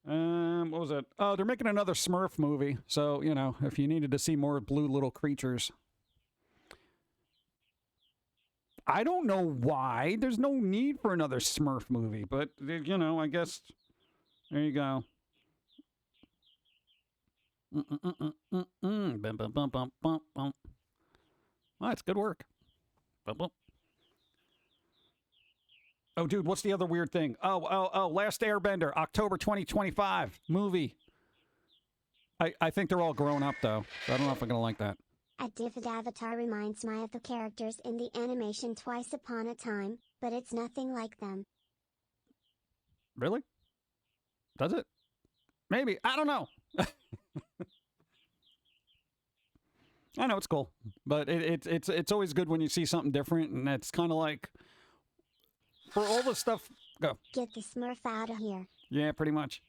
was it? Oh, they're making another Smurf movie. So, you know, if you needed to see more blue little creatures. I don't know why. There's no need for another Smurf movie. But, you know, I guess... There you go. Well, it's good work. Oh, dude, what's the other weird thing? Oh, Last Airbender, October 2025 movie. I think they're all grown up, though. So I don't know if I'm going to like that. A different avatar reminds me of the characters in the animation Twice Upon a Time, but it's nothing like them. Really? Does it? Maybe. I don't know. I know it's cool, but it's always good when you see something different, and it's kind of like for all the stuff. Go. Get the Smurf out of here. Yeah, pretty much.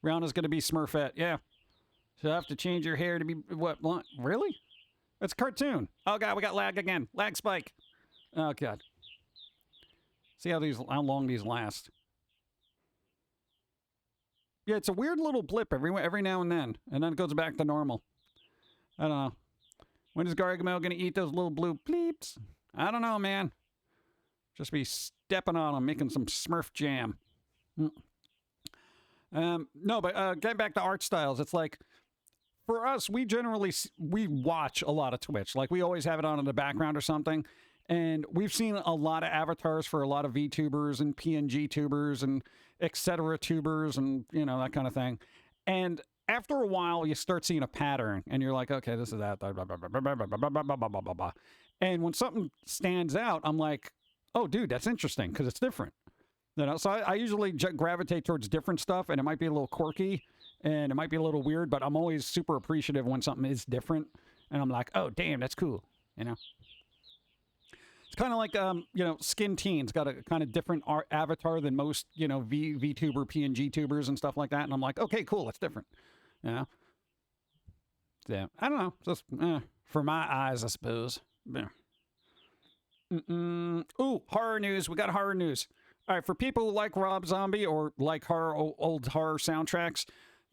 Rihanna's gonna be Smurfette. Yeah. So I have to change your hair to be what? Blonde? Really? It's a cartoon. Oh god, we got lag again. Lag spike. Oh god. See how long these last. Yeah, it's a weird little blip every now and then it goes back to normal. I don't know. When is Gargamel going to eat those little blue bleeps? I don't know, man. Just be stepping on them, making some Smurf jam. No, but getting back to art styles, it's like, for us, we watch a lot of Twitch. Like, we always have it on in the background or something. And we've seen a lot of avatars for a lot of VTubers and PNG tubers and etc. tubers and, you know, that kind of thing. And after a while, you start seeing a pattern, and you're like, okay, this is that. Blah, blah, blah, blah, blah, blah, blah, blah, blah, blah, blah. And when something stands out, I'm like, oh, dude, that's interesting because it's different. You know, so I usually gravitate towards different stuff, and it might be a little quirky, and it might be a little weird, but I'm always super appreciative when something is different, and I'm like, oh, damn, that's cool, you know? It's kind of like, you know, Skin Teen's got a kind of different art avatar than most, you know, VTuber, PNG tubers and stuff like that. And I'm like, okay, cool, it's different. You know? Yeah, I don't know. Just for my eyes, I suppose. Yeah. Ooh, horror news. We got horror news. All right, for people who like Rob Zombie or like old horror soundtracks,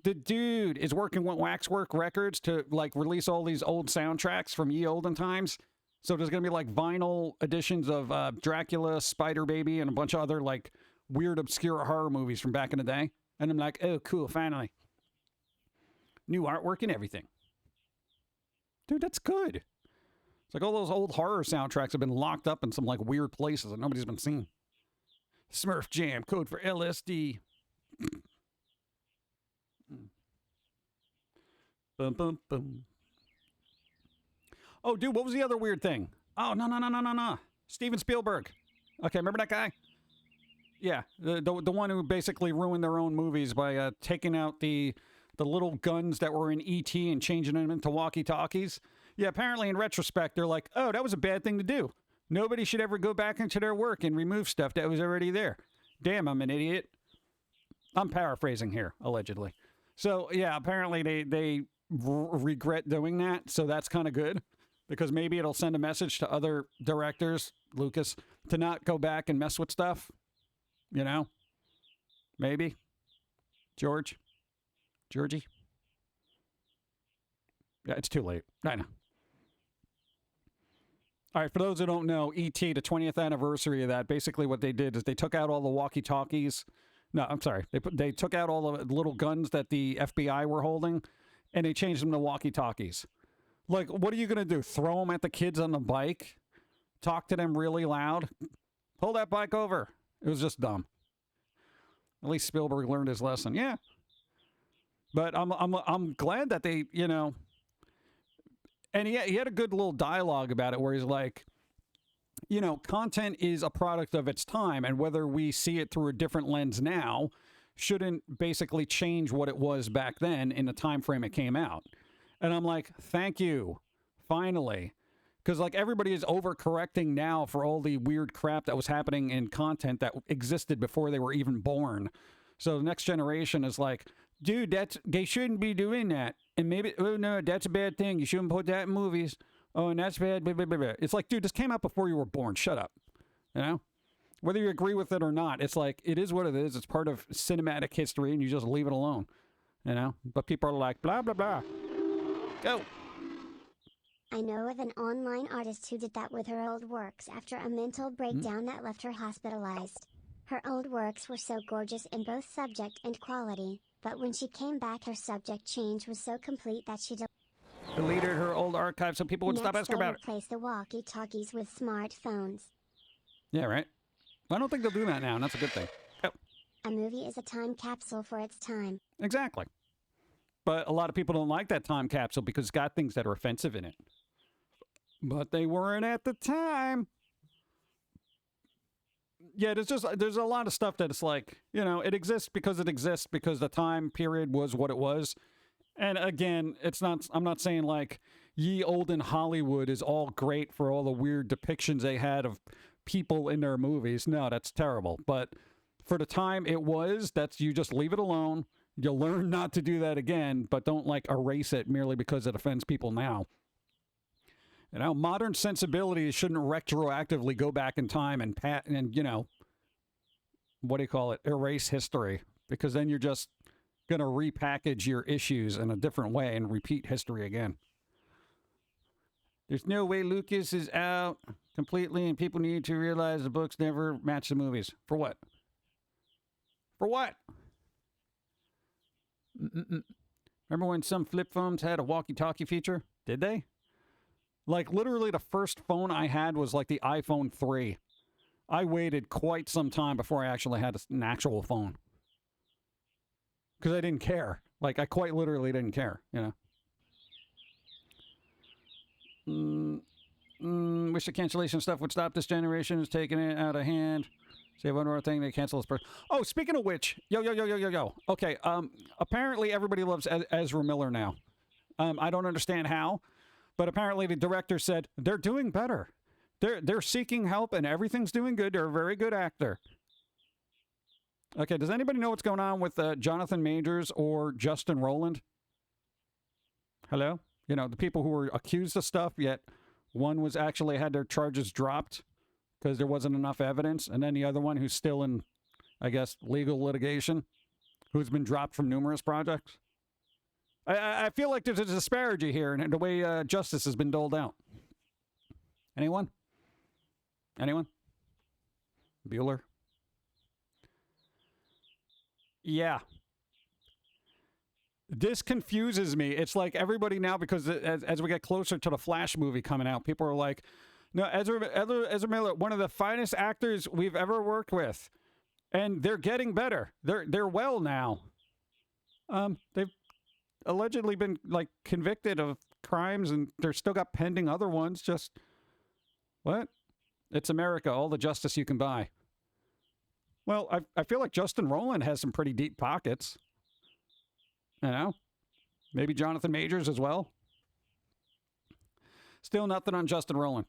the dude is working with Waxwork Records to, like, release all these old soundtracks from ye olden times. So there's going to be, like, vinyl editions of Dracula, Spider Baby, and a bunch of other, like, weird, obscure horror movies from back in the day. And I'm like, oh, cool, finally. New artwork and everything. Dude, that's good. It's like all those old horror soundtracks have been locked up in some, like, weird places that nobody's been seeing. Smurf Jam, code for LSD. Bum, bum, bum. Oh, dude, what was the other weird thing? Oh, no. Steven Spielberg. Okay, remember that guy? Yeah, the one who basically ruined their own movies by taking out the little guns that were in E.T. and changing them into walkie-talkies. Yeah, apparently in retrospect, they're like, oh, that was a bad thing to do. Nobody should ever go back into their work and remove stuff that was already there. Damn, I'm an idiot. I'm paraphrasing here, allegedly. So, yeah, apparently they regret doing that, so that's kind of good. Because maybe it'll send a message to other directors, Lucas, to not go back and mess with stuff. You know? Maybe. Georgie? Yeah, it's too late. I know. All right, for those who don't know, E.T., the 20th anniversary of that, basically what they did is they took out all the walkie-talkies. No, I'm sorry. They took out all the little guns that the FBI were holding, and they changed them to walkie-talkies. Like, what are you going to do? Throw them at the kids on the bike? Talk to them really loud? Pull that bike over. It was just dumb. At least Spielberg learned his lesson. Yeah. But I'm glad that they, you know, and he had a good little dialogue about it where he's like, you know, content is a product of its time, and whether we see it through a different lens now shouldn't basically change what it was back then in the time frame it came out. And I'm like, thank you, finally. Because, like, everybody is overcorrecting now for all the weird crap that was happening in content that existed before they were even born. So the next generation is like, dude, they shouldn't be doing that. And maybe, oh, no, that's a bad thing. You shouldn't put that in movies. Oh, and that's bad. Blah, blah, blah, blah. It's like, dude, this came out before you were born. Shut up. You know? Whether you agree with it or not, it's like, it is what it is. It's part of cinematic history, and you just leave it alone. You know? But people are like, blah, blah, blah. Go. I know of an online artist who did that with her old works after a mental breakdown that left her hospitalized. Her old works were so gorgeous in both subject and quality, but when she came back her subject change was so complete that she deleted her old archive so people would stop asking about it. Replace the walkie-talkies with smartphones. Yeah, right. I don't think they'll do that now, and that's a good thing. Go. A movie is a time capsule for its time. Exactly. But a lot of people don't like that time capsule because it's got things that are offensive in it. But they weren't at the time. Yeah, there's a lot of stuff that it's like, you know, it exists because the time period was what it was. And again, I'm not saying like ye olden Hollywood is all great for all the weird depictions they had of people in their movies. No, that's terrible. But for the time it was, you just leave it alone. You'll learn not to do that again, but don't like erase it merely because it offends people now. You know, modern sensibilities shouldn't retroactively go back in time and you know, what do you call it? Erase history, because then you're just going to repackage your issues in a different way and repeat history again. There's no way Lucas is out completely, and people need to realize the books never match the movies. For what? For what? Remember when some flip phones had a walkie-talkie feature? Did they? Like, literally the first phone I had was like the iPhone 3. I waited quite some time before I actually had an actual phone. Because I didn't care. Like, I quite literally didn't care, you know? Wish the cancellation stuff would stop. This generation is taking it out of hand. Say one more thing, they cancel this person. Oh, speaking of which, yo. Okay, apparently everybody loves Ezra Miller now. I don't understand how. But apparently the director said, they're doing better. They're seeking help and everything's doing good. They're a very good actor. Okay, does anybody know what's going on with Jonathan Majors or Justin Roiland? Hello? You know, the people who were accused of stuff, yet one was actually had their charges dropped because there wasn't enough evidence. And then the other one who's still in, I guess, legal litigation, who's been dropped from numerous projects. I feel like there's a disparity here in the way justice has been doled out. Anyone? Anyone? Bueller? Yeah. This confuses me. It's like everybody now, because as we get closer to the Flash movie coming out, people are like, no, Ezra Miller, one of the finest actors we've ever worked with. And they're getting better. They're well now. They've allegedly been like convicted of crimes, and they're still got pending other ones. Just what? It's America, all the justice you can buy. Well, I feel like Justin Roiland has some pretty deep pockets. You know, maybe Jonathan Majors as well. Still nothing on Justin Roiland.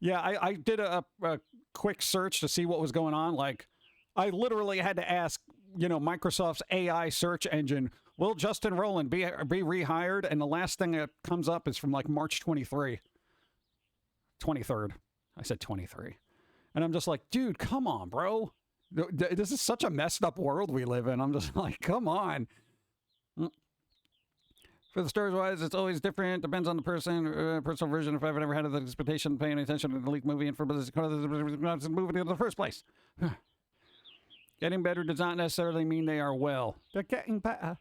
Yeah, I did a quick search to see what was going on. Like, I literally had to ask, you know, Microsoft's AI search engine, will Justin Roiland be rehired? And the last thing that comes up is from like March 23rd. I said 23. And I'm just like, dude, come on, bro. This is such a messed up world we live in. I'm just like, come on. For the stars wise, it's always different. Depends on the person, personal version. If I've ever had the expectation of paying attention to the leaked movie and for the movie in the first place. Getting better does not necessarily mean they are well. They're getting better.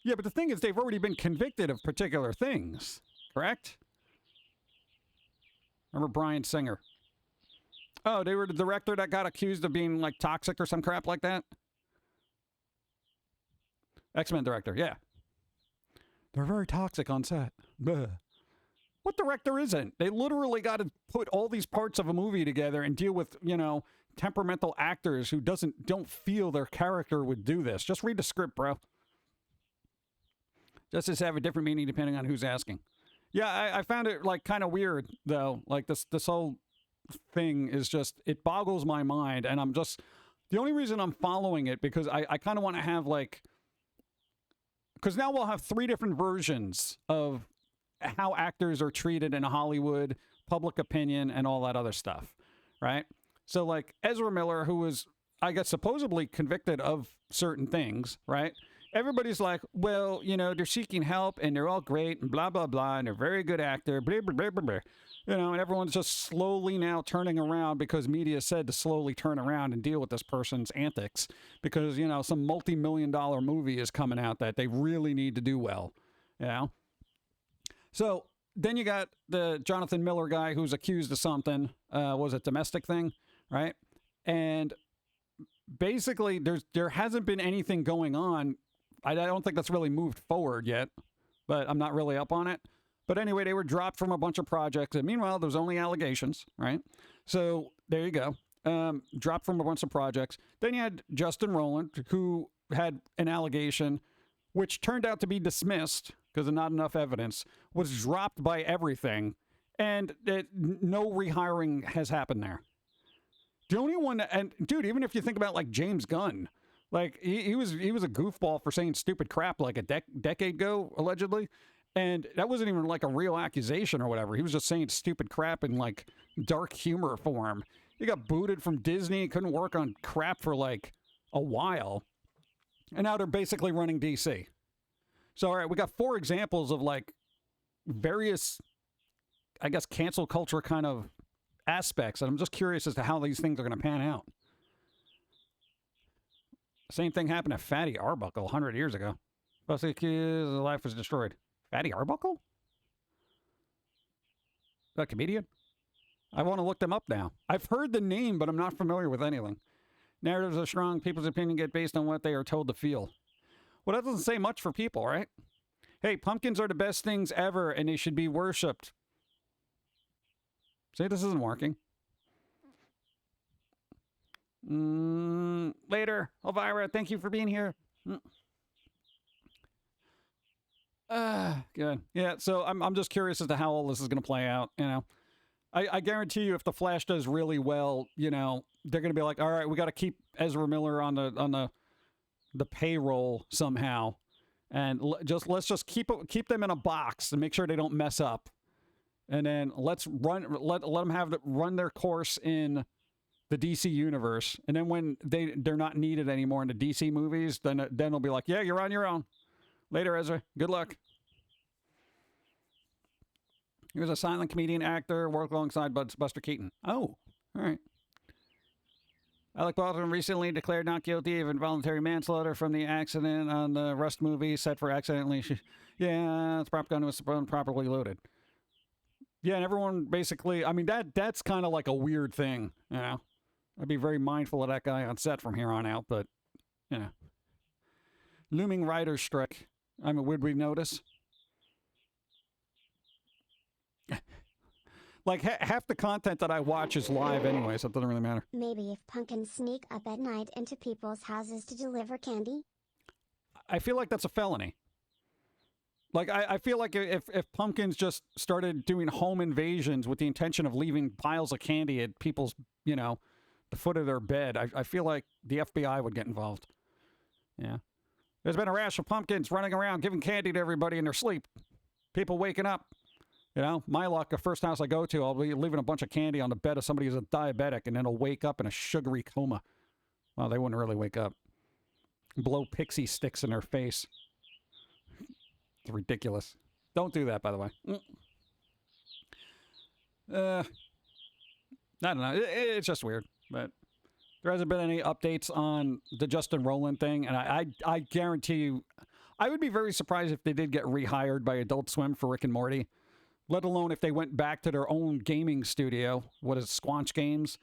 Yeah, but the thing is, they've already been convicted of particular things, correct? Remember Bryan Singer? Oh, they were the director that got accused of being, like, toxic or some crap like that? X-Men director, yeah. They're very toxic on set. Bleh. What director isn't? They literally got to put all these parts of a movie together and deal with, you know, temperamental actors who don't feel their character would do this. Just read the script, bro. Justice have a different meaning depending on who's asking. Yeah, I found it, like, kind of weird, though. Like, this whole thing is just, it boggles my mind, and I'm just, the only reason I'm following it, because I kind of want to have, like, because now we'll have 3 different versions of how actors are treated in Hollywood, public opinion, and all that other stuff, right? So, like, Ezra Miller, who was, I guess, supposedly convicted of certain things, right? Everybody's like, well, you know, they're seeking help, and they're all great, and blah, blah, blah, and they're a very good actor, blah, blah, blah, blah, blah. You know, and everyone's just slowly now turning around because media said to slowly turn around and deal with this person's antics because, you know, some multi-million-dollar movie is coming out that they really need to do well, you know? So then you got the Jonathan Miller guy who's accused of something, was it domestic thing, right? And basically there hasn't been anything going on. I don't think that's really moved forward yet, but I'm not really up on it. But anyway, they were dropped from a bunch of projects. And meanwhile, there's only allegations, right? So there you go. Dropped from a bunch of projects. Then you had Justin Roiland, who had an allegation, which turned out to be dismissed because of not enough evidence, was dropped by everything. And no rehiring has happened there. The only one, and dude, even if you think about like James Gunn, like he was a goofball for saying stupid crap like a decade ago, allegedly. And that wasn't even like a real accusation or whatever. He was just saying stupid crap in like dark humor form. He got booted from Disney, couldn't work on crap for like a while. And now they're basically running DC. So, all right, we got 4 examples of like various, I guess, cancel culture kind of aspects. And I'm just curious as to how these things are going to pan out. Same thing happened to Fatty Arbuckle 100 years ago. His life was destroyed. Fatty Arbuckle? A comedian? I want to look them up now. I've heard the name, but I'm not familiar with anything. Narratives are strong. People's opinion get based on what they are told to feel. Well, that doesn't say much for people, right? Hey, pumpkins are the best things ever, and they should be worshipped. See, this isn't working. Later. Elvira, thank you for being here. Good. Yeah, so I'm just curious as to how all this is going to play out, you know. I guarantee you if the Flash does really well, you know, they're going to be like, all right, we got to keep Ezra Miller on the payroll somehow. And let's just keep them in a box and make sure they don't mess up. And then let them run their course in the DC universe. And then when they're not needed anymore in the DC movies, then they'll be like, yeah, you're on your own. Later, Ezra. Good luck. He was a silent comedian actor, worked alongside Buster Keaton. Oh, all right. Alec Baldwin recently declared not guilty of involuntary manslaughter from the accident on the Rust movie set for accidentally. Yeah, the prop gun was improperly loaded. Yeah, and everyone basically, I mean, that's kind of like a weird thing, you know. I'd be very mindful of that guy on set from here on out, but, you know. Looming writer's strike. I mean, would we notice? Like, half the content that I watch is live anyway, so it doesn't really matter. Maybe if pumpkins sneak up at night into people's houses to deliver candy? I feel like that's a felony. Like, I feel like if pumpkins just started doing home invasions with the intention of leaving piles of candy at people's, you know, the foot of their bed, I feel like the FBI would get involved. Yeah. There's been a rash of pumpkins running around giving candy to everybody in their sleep. People waking up. You know, my luck, the first house I go to, I'll be leaving a bunch of candy on the bed of somebody who's a diabetic, and then they'll wake up in a sugary coma. Well, they wouldn't really wake up. Blow pixie sticks in their face. It's ridiculous. Don't do that, by the way. I don't know. It's just weird, but there hasn't been any updates on the Justin Roiland thing, and I guarantee you, I would be very surprised if they did get rehired by Adult Swim for Rick and Morty, let alone if they went back to their own gaming studio. What is it, Squanch Games?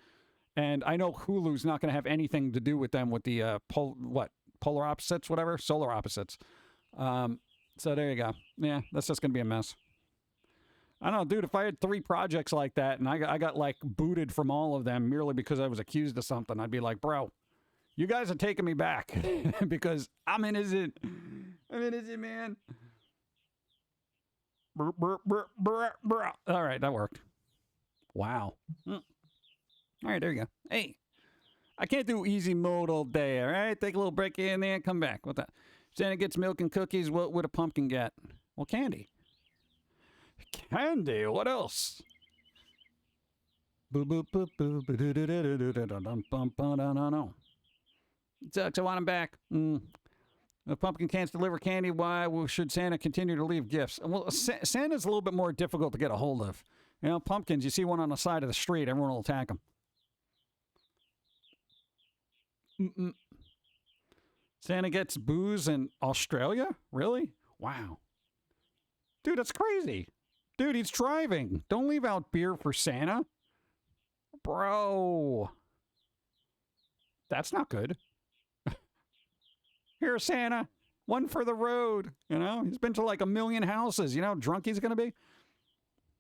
And I know Hulu's not going to have anything to do with them with the polar opposites, whatever, solar opposites. So there you go. Yeah, that's just going to be a mess. I don't know, dude, if I had 3 projects like that and I got like booted from all of them merely because I was accused of something, I'd be like, bro, you guys are taking me back because I'm innocent. I'm innocent, man. All right, that worked. Wow. All right, there you go. Hey, I can't do easy mode all day, all right? Take a little break here and there and come back. What the? Santa gets milk and cookies. What would a pumpkin get? Well, candy. Candy? What else? Boo boo boo boo boo doo doo doo doo doo dum bum bum da da da. Sucks. I want him back. The pumpkin can't deliver candy. Why should Santa continue to leave gifts? Well, Santa's a little bit more difficult to get a hold of. You know, pumpkins, you see one on the side of the street, everyone will attack them. Santa gets booze in Australia? Really? Wow. Dude, that's crazy. Dude, he's driving. Don't leave out beer for Santa. Bro. That's not good. Here, Santa. One for the road. You know, he's been to like 1 million houses. You know how drunk he's going to be?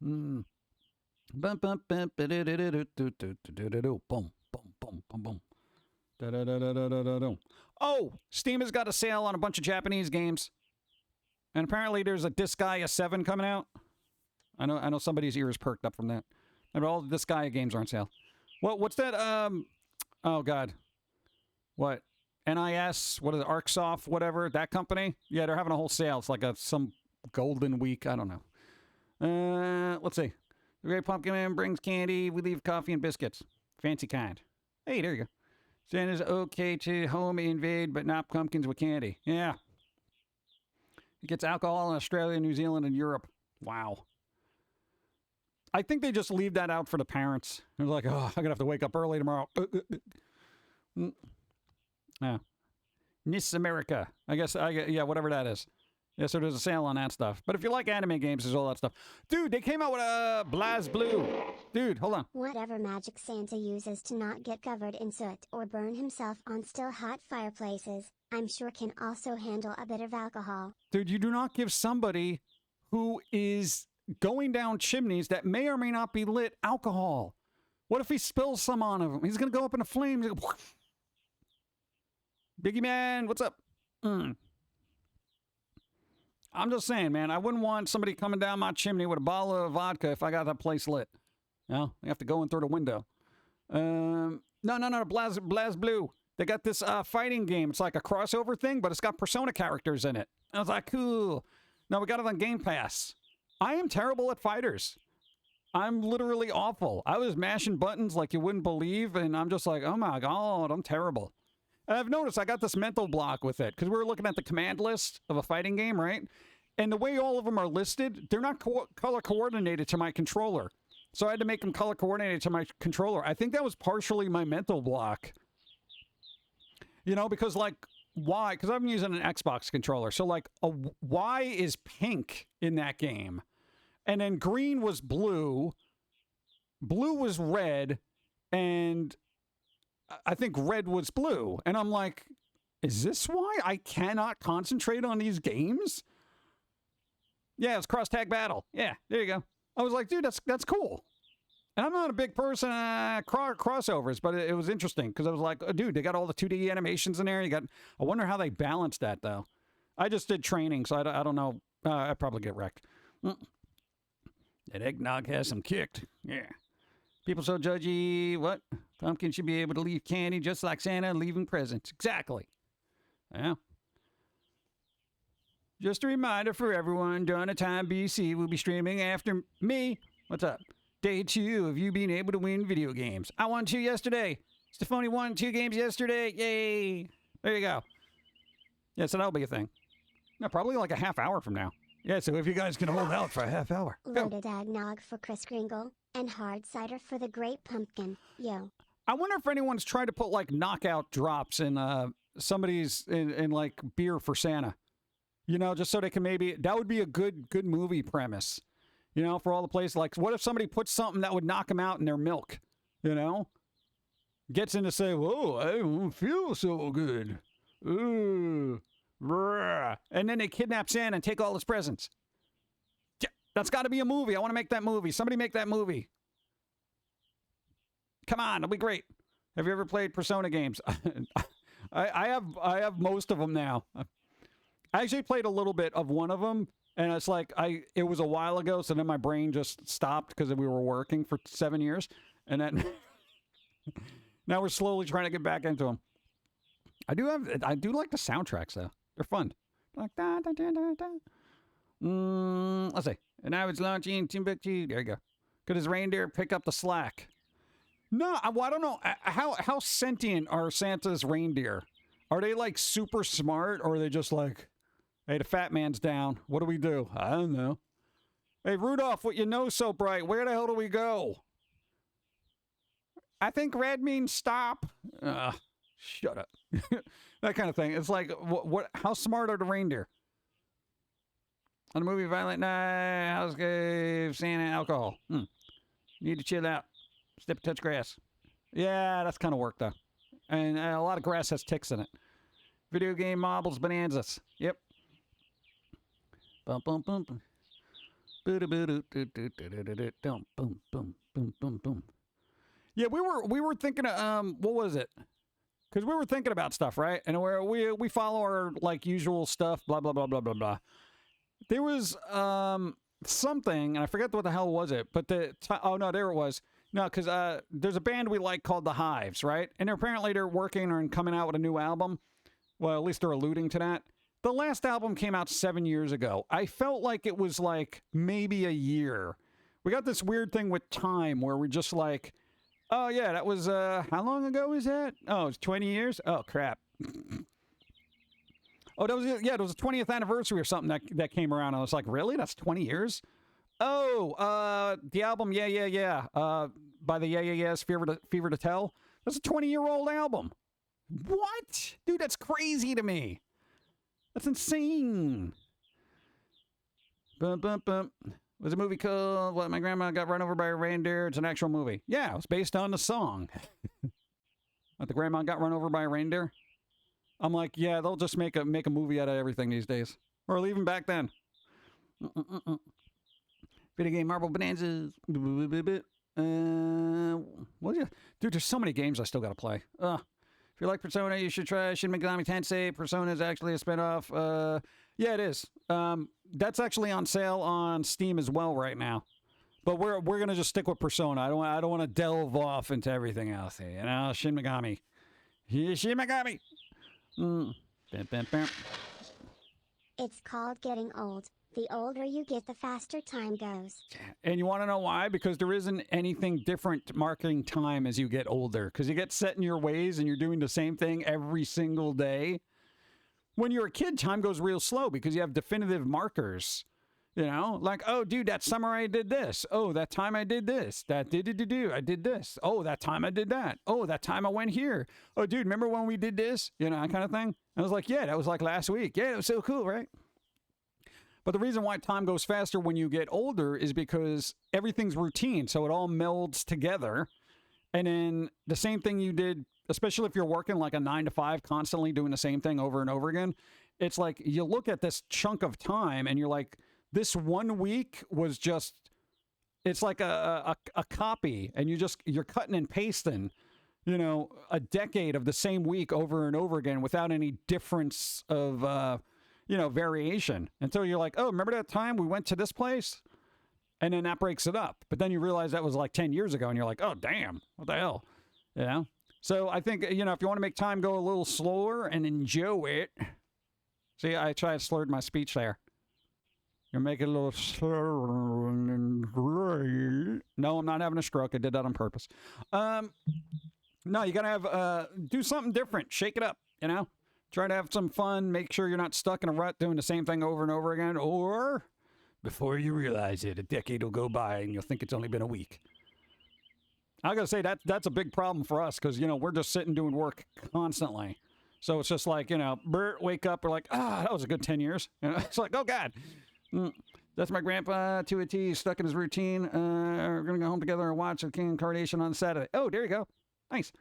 Boom, boom, boom, boom, boom, boom. Oh, Steam has got a sale on a bunch of Japanese games. And apparently there's a Disgaea 7 coming out. I know somebody's ears perked up from that. And all the Disgaea games are on sale. What's that? Oh, God. What? NIS? What is it? Arcsoft? Whatever? That company? Yeah, they're having a whole sale. It's like some golden week. I don't know. Let's see. The Great Pumpkin Man brings candy. We leave coffee and biscuits. Fancy kind. Hey, there you go. Santa's okay to home invade, but not pumpkins with candy. Yeah. He gets alcohol in Australia, New Zealand, and Europe. Wow. I think they just leave that out for the parents. They're like, oh, I'm going to have to wake up early tomorrow. Yeah. Miss America. I guess, yeah, whatever that is. Yeah, so there's a sale on that stuff. But if you like anime games, there's all that stuff. Dude, they came out with a BlazBlue. Dude, hold on. Whatever magic Santa uses to not get covered in soot or burn himself on still hot fireplaces, I'm sure can also handle a bit of alcohol. Dude, you do not give somebody who is going down chimneys that may or may not be lit alcohol. What if he spills some on him? He's going to go up in a flame. Biggie man, what's up? I'm just saying, man, I wouldn't want somebody coming down my chimney with a bottle of vodka if I got that place lit. You know, they have to go in through the window. No, BlazBlue. They got this fighting game. It's like a crossover thing, but it's got Persona characters in it. I was like, cool. No, we got it on Game Pass. I am terrible at fighters. I'm literally awful. I was mashing buttons like you wouldn't believe, and I'm just like, oh my God, I'm terrible. And I've noticed I got this mental block with it because we were looking at the command list of a fighting game, right? And the way all of them are listed, they're not color coordinated to my controller. So I had to make them color coordinated to my controller. I think that was partially my mental block. You know, because like, Y, because I'm using an Xbox controller. So like, a Y is pink in that game. And then green was blue. Blue was red. And I think red was blue. And I'm like, is this why I cannot concentrate on these games? Yeah, it's cross-tag battle. Yeah, there you go. I was like, dude, that's cool. And I'm not a big person crossovers, but it was interesting because I was like, oh, dude, they got all the 2D animations in there. I wonder how they balance that, though. I just did training, so I don't know. I'd probably get wrecked. That eggnog has some kicked. Yeah. People so judgy. What? Pumpkin should be able to leave candy just like Santa leaving presents. Exactly. Yeah. Just a reminder for everyone, during the time BC will be streaming after me. What's up? Day 2 of you being able to win video games. I won 2 yesterday. Stephanie won 2 games yesterday. Yay. There you go. Yeah, so that'll be a thing. No, probably like a half hour from now. Yeah, so if you guys can hold out for a half hour. Go. Loaded eggnog for Chris Kringle and hard cider for the Great Pumpkin. Yo. I wonder if anyone's tried to put like knockout drops in somebody's in like beer for Santa. You know, just so they can maybe, that would be a good movie premise. You know, for all the places, like, what if somebody puts something that would knock them out in their milk? You know? Gets in to say, whoa, I don't feel so good. Ooh. Brr. And then they kidnap Santa and take all his presents. That's got to be a movie. I want to make that movie. Somebody make that movie. Come on, it'll be great. Have you ever played Persona games? I have most of them now. I actually played a little bit of one of them, and it's like it was a while ago, so then my brain just stopped because we were working for 7 years, and then now we're slowly trying to get back into them. I do like the soundtracks though. They're fun. Like da da da da da. Let's see. And now it's launching Timbuktu. There you go. Could his reindeer pick up the slack? No, I don't know. How sentient are Santa's reindeer? Are they like super smart, or are they just like, hey, the fat man's down. What do we do? I don't know. Hey, Rudolph, what you know so bright? Where the hell do we go? I think red means stop. Shut up. That kind of thing. It's like, what? How smart are the reindeer? On the movie Violent Night, House gave Santa alcohol. Need to chill out. Step and touch grass. Yeah, that's kind of work, though. And a lot of grass has ticks in it. Video game marbles bonanzas. Yep. Bum bum bum bum. Boom boom boom boom boom boom. Yeah, we were thinking of what was it? Because we were thinking about stuff, right? And we follow our like usual stuff, blah blah blah blah blah blah. There was something, and I forget what the hell was it, but oh no, there it was. No, because there's a band we like called The Hives, right? And apparently they're working on coming out with a new album. Well, at least they're alluding to that. The last album came out 7 years ago. I felt like it was like maybe a year. We got this weird thing with time where we're just like, oh yeah, that was, how long ago was that? Oh, it's 20 years? Oh, crap. Oh, that was, yeah, it was the 20th anniversary or something that came around. I was like, really? That's 20 years? Oh, the album, yeah. By the Yeahs, Fever to Tell. That's a 20-year-old album. What? Dude, that's crazy to me. That's insane. Bum, bum, bum. Was a movie called What My Grandma Got Run Over by a Reindeer? It's an actual movie. Yeah, it was based on the song. What, the grandma got run over by a reindeer? I'm like, yeah, they'll just make a movie out of everything these days. Or even back then. Video game Marble Bonanzas. What is it? Dude, there's so many games I still got to play. If you like Persona, you should try Shin Megami Tensei. Persona is actually a spinoff. Yeah, it is. That's actually on sale on Steam as well right now. But we're gonna just stick with Persona. I don't want to delve off into everything else here. You know, Shin Megami. Shin Megami. Bam, bam, bam. It's called getting old. The older you get, the faster time goes. And you want to know why? Because there isn't anything different marking time as you get older. Because you get set in your ways and you're doing the same thing every single day. When you're a kid, time goes real slow because you have definitive markers. You know, like, oh, dude, that summer I did this. Oh, that time I did this. I did this. Oh, that time I did that. Oh, that time I went here. Oh, dude, remember when we did this? You know, that kind of thing. I was like, yeah, that was like last week. Yeah, it was so cool, right? But the reason why time goes faster when you get older is because everything's routine. So it all melds together. And then the same thing you did, especially if you're working like a 9 to 5, constantly doing the same thing over and over again. It's like you look at this chunk of time and you're like, this 1 week was just, it's like a copy, and you're cutting and pasting, you know, a decade of the same week over and over again without any difference of, you know, variation, until you're like, oh, remember that time we went to this place? And then that breaks it up. But then you realize that was like 10 years ago, and you're like, oh, damn, what the hell? You know? So I think, you know, if you want to make time go a little slower and enjoy it. See, I tried to slur my speech there. You make it a little slower and great. No, I'm not having a stroke. I did that on purpose. No, you got to have, do something different. Shake it up, you know? Try to have some fun. Make sure you're not stuck in a rut doing the same thing over and over again. Or, before you realize it, a decade will go by and you'll think it's only been a week. I got to say, that's a big problem for us because, you know, we're just sitting doing work constantly. So it's just like, wake up, we're like, that was a good 10 years. It's like, oh, God. That's my grandpa to a T, stuck in his routine. We're going to go home together and watch the King Kardashian on Saturday. Oh, there you go. Nice.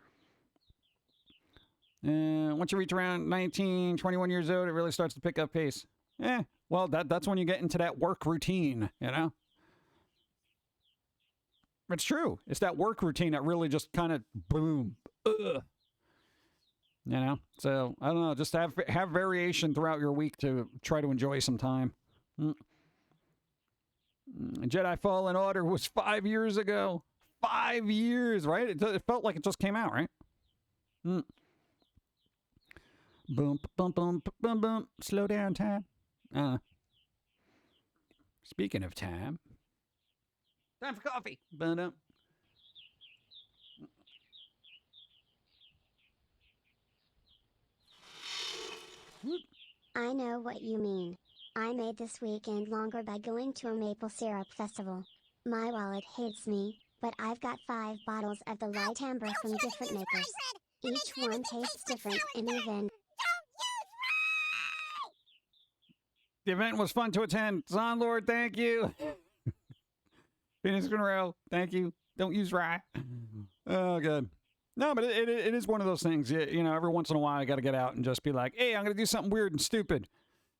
Once you reach around 19, 21 years old, it really starts to pick up pace. Well, that's when you get into that work routine, It's true. It's that work routine that really just kind of boom. Ugh. So I don't know. Just have variation throughout your week to try to enjoy some time. Jedi Fallen Order was 5 years ago. 5 years, right? It felt like it just came out, right? Boom, boom, boom, boom, boom. Slow down, time. Speaking of time for coffee. Ba-dum. I know what you mean. I made this weekend longer by going to a maple syrup festival. My wallet hates me, but I've got 5 bottles of the light amber from different makers. Each one tastes different and even. The event was fun to attend. Zonlord, thank you. Phoenix Monroe, thank you. Don't use rye. Oh, good. No, but it is one of those things. Every once in a while, I got to get out and just be like, hey, I'm going to do something weird and stupid.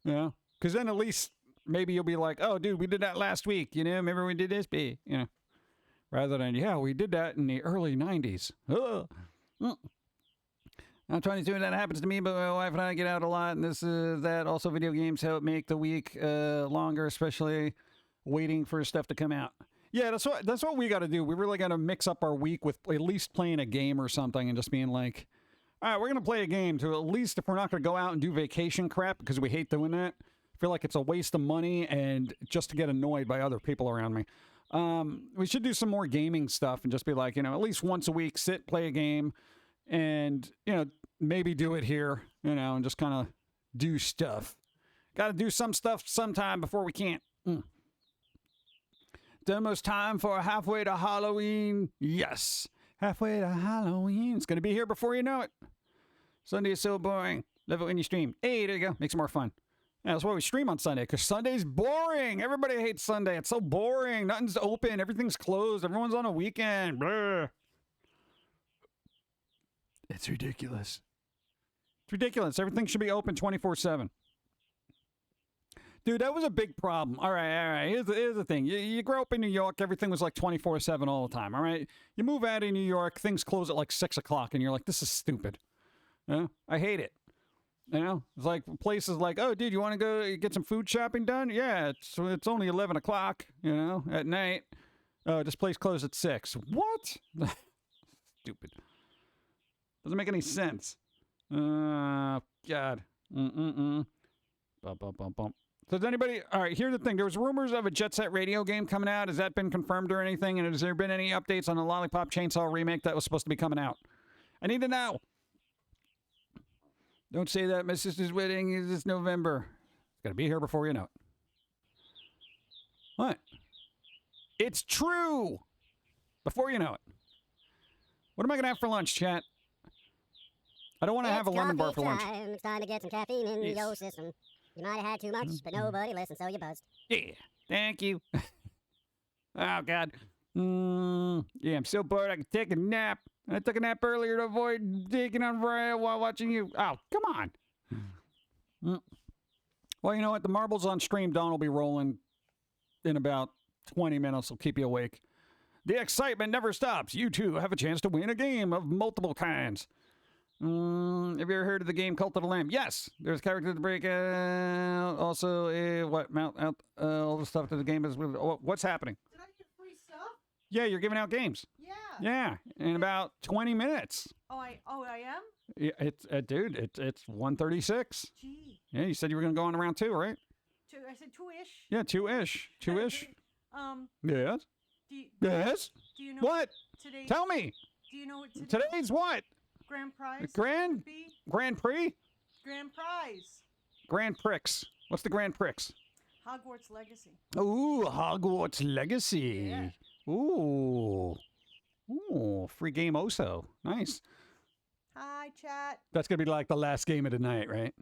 Because then at least maybe you'll be like, oh, dude, we did that last week. Remember we did this? Rather than, we did that in the early 90s. I'm 22 and that happens to me, but my wife and I get out a lot, and this is that. Also, video games help make the week longer, especially waiting for stuff to come out. Yeah, that's what we got to do. We really got to mix up our week with at least playing a game or something and just being like, all right, we're going to play a game to at least if we're not going to go out and do vacation crap because we hate doing that. I feel like it's a waste of money and just to get annoyed by other people around me. We should do some more gaming stuff and just be like, at least once a week, sit, play a game, and, maybe do it here, and just kind of do stuff. Got to do some stuff sometime before we can't. It's almost time for halfway to Halloween. Yes. Halfway to Halloween. It's going to be here before you know it. Sunday is so boring. Love it when you stream. Hey, there you go. Makes it more fun. Yeah, that's why we stream on Sunday, because Sunday's boring. Everybody hates Sunday. It's so boring. Nothing's open. Everything's closed. Everyone's on a weekend. Blah. It's ridiculous. It's ridiculous. Everything should be open 24/7. Dude, that was a big problem. All right. Here's the thing. You grow up in New York, everything was like 24/7 all the time, all right? You move out of New York, things close at like 6 o'clock, and you're like, this is stupid. I hate it. It's like places like, oh, dude, you want to go get some food shopping done? Yeah, it's only 11 o'clock, at night. Oh, this place closed at 6. What? Stupid. Doesn't make any sense. God. Bum, bum, bum, bum. So does anybody... All right, here's the thing. There was rumors of a Jet Set Radio game coming out. Has that been confirmed or anything? And has there been any updates on the Lollipop Chainsaw remake that was supposed to be coming out? I need to know. Don't say that. My sister's wedding is this November. It's going to be here before you know it. What? It's true. Before you know it. What am I going to have for lunch, chat? I don't want to have a lemon bar for lunch. It's time to get some caffeine in your system. You might have had too much, but nobody listened, so you buzzed. Yeah, thank you. Oh, God. Yeah, I'm so bored I could take a nap. I took a nap earlier to avoid digging on Raya while watching you. Oh, come on. Well, you know what? The marbles on stream, Dawn will be rolling in about 20 minutes. Will keep you awake. The excitement never stops. You, too, have a chance to win a game of multiple kinds. Have you ever heard of the game Cult of the Lamb? Yes. There's characters to break out. Also, mount out all the stuff that the game is with. What's happening? Did I get free stuff? Yeah, you're giving out games. Yeah. Yeah, in about 20 minutes. Oh, I am? Yeah, it's dude, it's 1:36. Gee. Yeah, you said you were going to go on around 2, right? I said 2-ish. Yeah, 2-ish. 2-ish. Yes. Yes? Do you know What? Today? Tell me. Do you know what Today's what? Grand prize? Grand would be? Grand Prix? Grand prize. Grand Prix. What's the Grand Prix? Hogwarts Legacy. Ooh, Hogwarts Legacy. Yeah. Ooh. Ooh, free game also. Nice. Hi, chat. That's going to be like the last game of the night, right?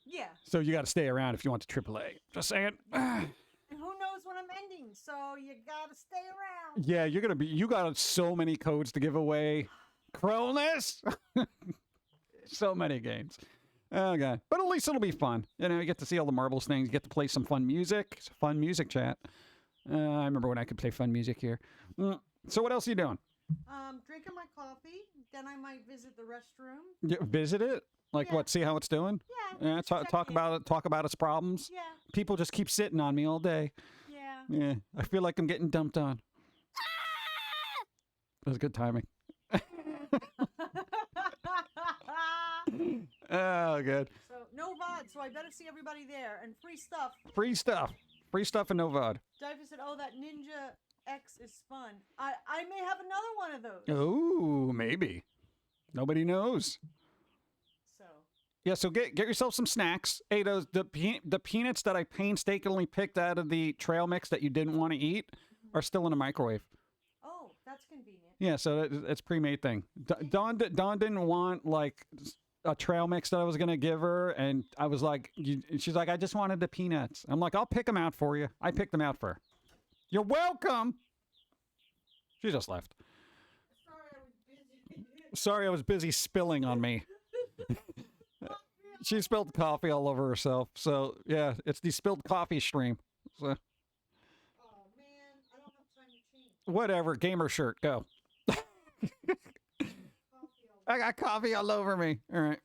Yeah. So you got to stay around if you want to AAA. Just saying. And who knows when I'm ending, so you gotta stay around. Yeah, you got so many codes to give away. Cronus! So many games. Oh, God. But at least it'll be fun. You know, you get to see all the marbles things. You get to play some fun music. It's fun music chat. I remember when I could play fun music here. So what else are you doing? Drinking my coffee. Then I might visit the restroom. You visit it? Like Yeah. what? See how it's doing? Yeah. Yeah. check Talk in. about it. Talk about its problems. Yeah. People just keep sitting on me all day. Yeah. Yeah. I feel like I'm getting dumped on. That was good timing. Oh, good. So no VOD, so I better see everybody there. And free stuff. Free stuff. Free stuff and no VOD. Diver said, oh, that Ninja X is fun. I may have another one of those. Oh, maybe. Nobody knows. So. Yeah, so get yourself some snacks. Hey, the peanuts that I painstakingly picked out of the trail mix that you didn't want to eat are still in the microwave. Oh, that's convenient. Yeah, so it's pre-made thing. Dawn didn't want like a trail mix that I was gonna give her, and I was like, she's like, I just wanted the peanuts. I'm like, I'll pick them out for you. I picked them out for her. You're welcome. She just left. Sorry, I was busy spilling on me. She spilled coffee all over herself. So yeah, it's the spilled coffee stream. So. Oh man, I don't have time to change. Whatever, gamer shirt, go. I got coffee all over me. All right.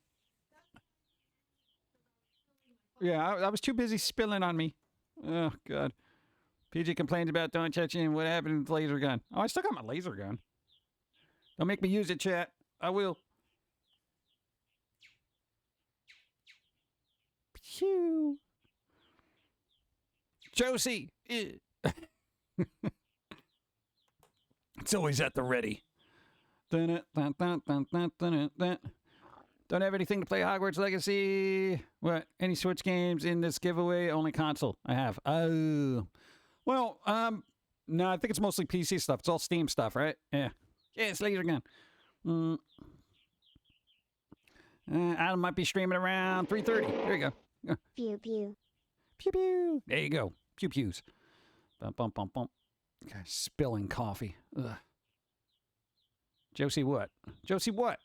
Yeah, I was too busy spilling on me. Oh, God. PG complains about don't touching. What happened with the laser gun? Oh, I still got my laser gun. Don't make me use it, chat. I will. Phew. Josie. It's always at the ready. Don't have anything to play Hogwarts Legacy. What? Any Switch games in this giveaway? Only console. I have. Oh. Well, no, I think it's mostly PC stuff. It's all Steam stuff, right? Yeah. Yeah, it's laser gun. Adam might be streaming around 3:30. There you go. Pew pew. Pew pew. There you go. Pew pews. Bump bump bump bump. Okay, spilling coffee. Ugh. Josie what? Josie what?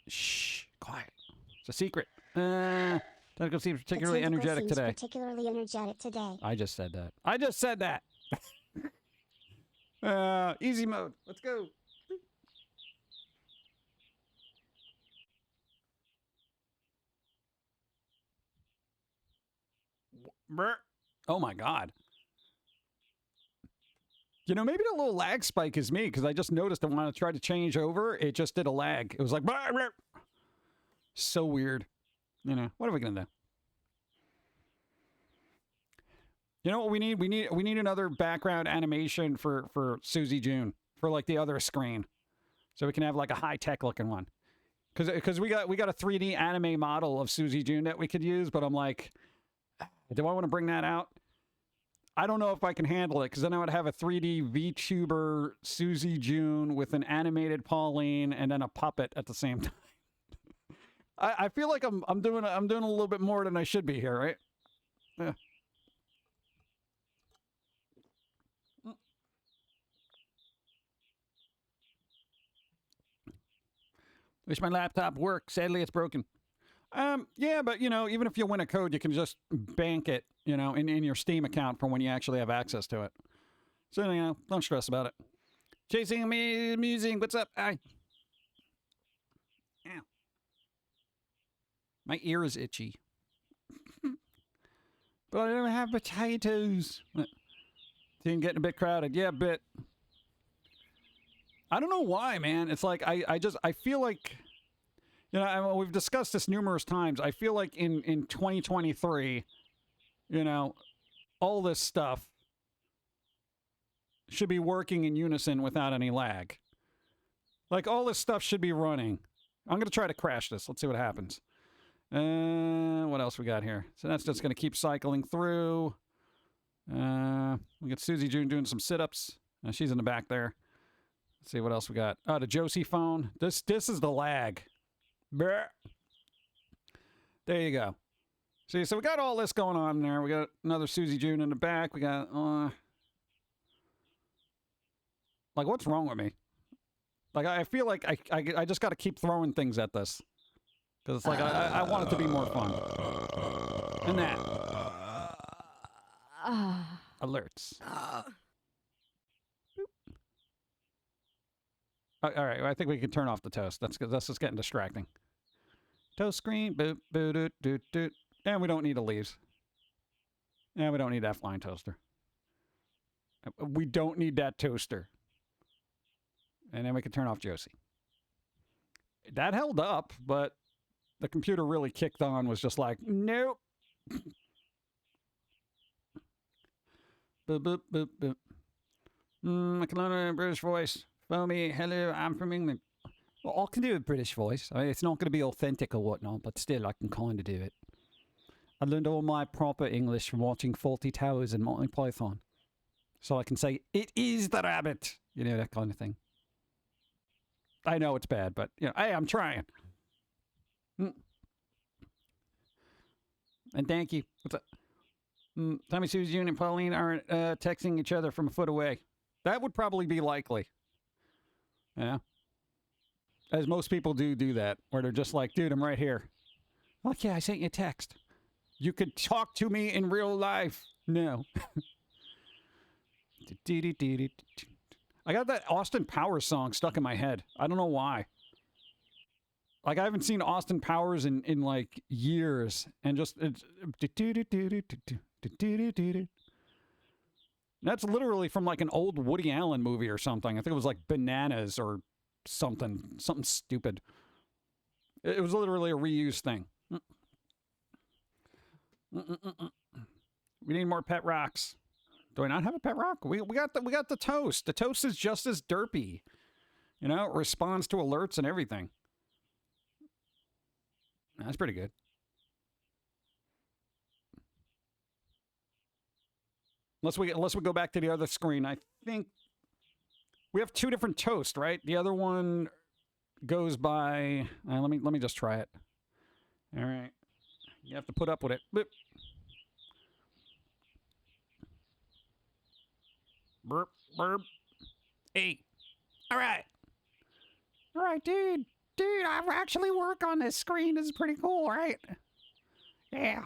Shh, quiet. It's a secret. Tentacle seems particularly energetic today. Particularly energetic today. I just said that. I just said that. Easy mode. Let's go. Oh my God. You know, maybe the little lag spike is me because I just noticed that when I tried to change over, it just did a lag. It was like, so weird. You know, what are we going to do? You know what we need? We need another background animation for Susie June for like the other screen. So we can have like a high-tech looking one. Because we got a 3D anime model of Susie June that we could use, but I'm like, do I want to bring that out? I don't know if I can handle it because then I would have a 3D VTuber Susie June with an animated Pauline and then a puppet at the same time. I feel like I'm doing a little bit more than I should be here, right? Yeah. Wish my laptop worked. Sadly, it's broken. Yeah, but, you know, even if you win a code, you can just bank it, you know, in your Steam account for when you actually have access to it. So, you know, don't stress about it. Chasing me, amusing. What's up? Ow. My ear is itchy. But I don't have potatoes. Team getting a bit crowded. Yeah, a bit. I don't know why, man. It's like, I feel like... You know, we've discussed this numerous times. I feel like in 2023, you know, all this stuff should be working in unison without any lag. Like, all this stuff should be running. I'm going to try to crash this. Let's see what happens. What else we got here? So that's just going to keep cycling through. We got Susie June doing some sit-ups. She's in the back there. Let's see what else we got. Oh, the Josie phone. This is the lag. Brr. There you go. See, so we got all this going on there. We got another Susie June in the back. We got, like, what's wrong with me? Like, I feel like I just got to keep throwing things at this. Because it's like, I want it to be more fun. And that. Alerts. All right, I think we can turn off the toast. That's just getting distracting. Toast screen. Boop, boop, doot, doot, doot. And we don't need the leaves. And we don't need that flying toaster. We don't need that toaster. And then we can turn off Josie. That held up, but the computer really kicked on, was just like, nope. Boop, boop, boop, boop. I can learn a British voice. Foamy, hello, I'm from England. Well, I can do a British voice. I mean, it's not going to be authentic or whatnot, but still, I can kind of do it. I learned all my proper English from watching Fawlty Towers and Monty Python. So I can say, it is the rabbit. You know, that kind of thing. I know it's bad, but, you know, hey, I'm trying. And thank you. What's up? Tommy, Susie, June, and Pauline aren't texting each other from a foot away. That would probably be likely. Yeah. As most people do that, where they're just like, dude, I'm right here. Like, yeah, I sent you a text. You could talk to me in real life. No. I got that Austin Powers song stuck in my head. I don't know why. Like, I haven't seen Austin Powers in like years, and just it's that's literally from like an old Woody Allen movie or something. I think it was like Bananas or something stupid. It was literally a reused thing. We need more pet rocks. Do I not have a pet rock? We got the toast. The toast is just as derpy. You know, it responds to alerts and everything. That's pretty good. Unless we go back to the other screen, I think we have two different toasts, right? The other one goes by. Let me just try it. All right, you have to put up with it. Boop. Burp, burp. Hey. All right, dude. I actually work on this screen. This is pretty cool, right? Yeah.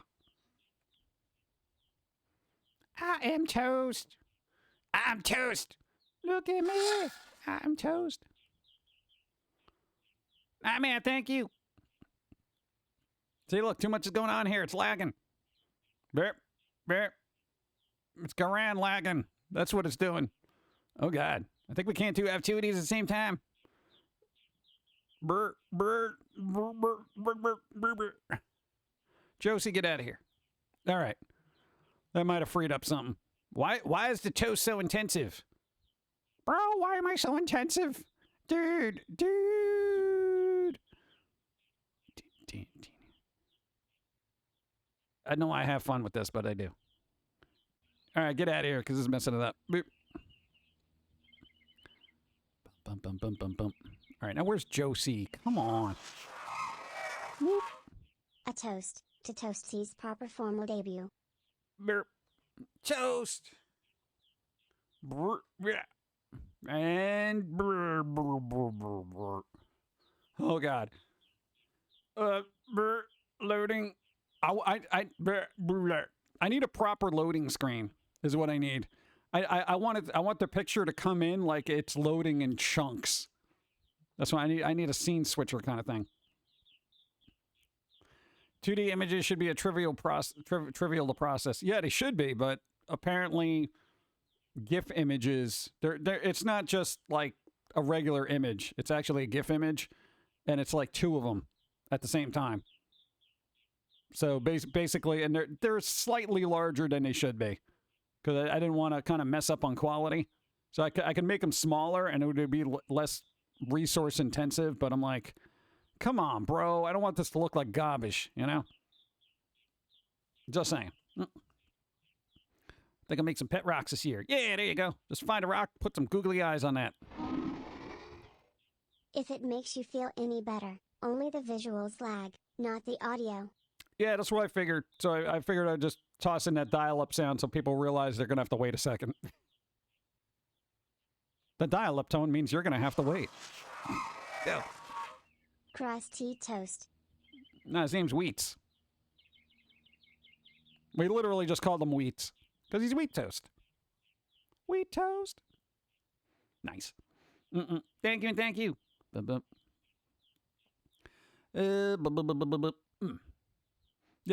I am toast. I'm toast. Look at me. I'm toast. Ah, man, thank you. See, look, too much is going on here. It's lagging. Burp, burp. It's Garan lagging. That's what it's doing. Oh, God. I think we can't do activities at the same time. Burr, burr, burr, burr, burr, burr, burr. Josie, get out of here. All right. That might have freed up something. Why is the toast so intensive? Bro, why am I so intensive? Dude. I know I have fun with this, but I do. All right, get out of here, because this is messing it up. Boop. Bump, bump, bump, bump, bump. All right, now where's Josie? Come on. Whoop. A toast to Toastsy's proper formal debut. Burp. Toast. Brr, yeah. And brr, brr, brr, brr, brr. Oh, God. Brr, loading. I need a proper loading screen is what I need. I want the picture to come in like it's loading in chunks. That's why I need a scene switcher kind of thing. 2D images should be a trivial to process. Yeah, they should be, but apparently GIF images, it's not just like a regular image. It's actually a GIF image, and it's like two of them at the same time. So basically, and they're slightly larger than they should be, because I didn't want to kind of mess up on quality. So I can make them smaller, and it would be less resource intensive, but I'm like, come on, bro. I don't want this to look like garbage, you know? Just saying. Think I'll make some pet rocks this year. Yeah, there you go. Just find a rock, put some googly eyes on that. If it makes you feel any better, only the visuals lag, not the audio. Yeah, that's what I figured. So I figured I'd just toss in that dial-up sound so people realize they're going to have to wait a second. The dial-up tone means you're going to have to wait. Go. Crusty toast. No, his name's Wheats. We literally just called him Wheats. Because he's Wheat Toast. Wheat Toast. Nice. Thank you and thank you. Yeah,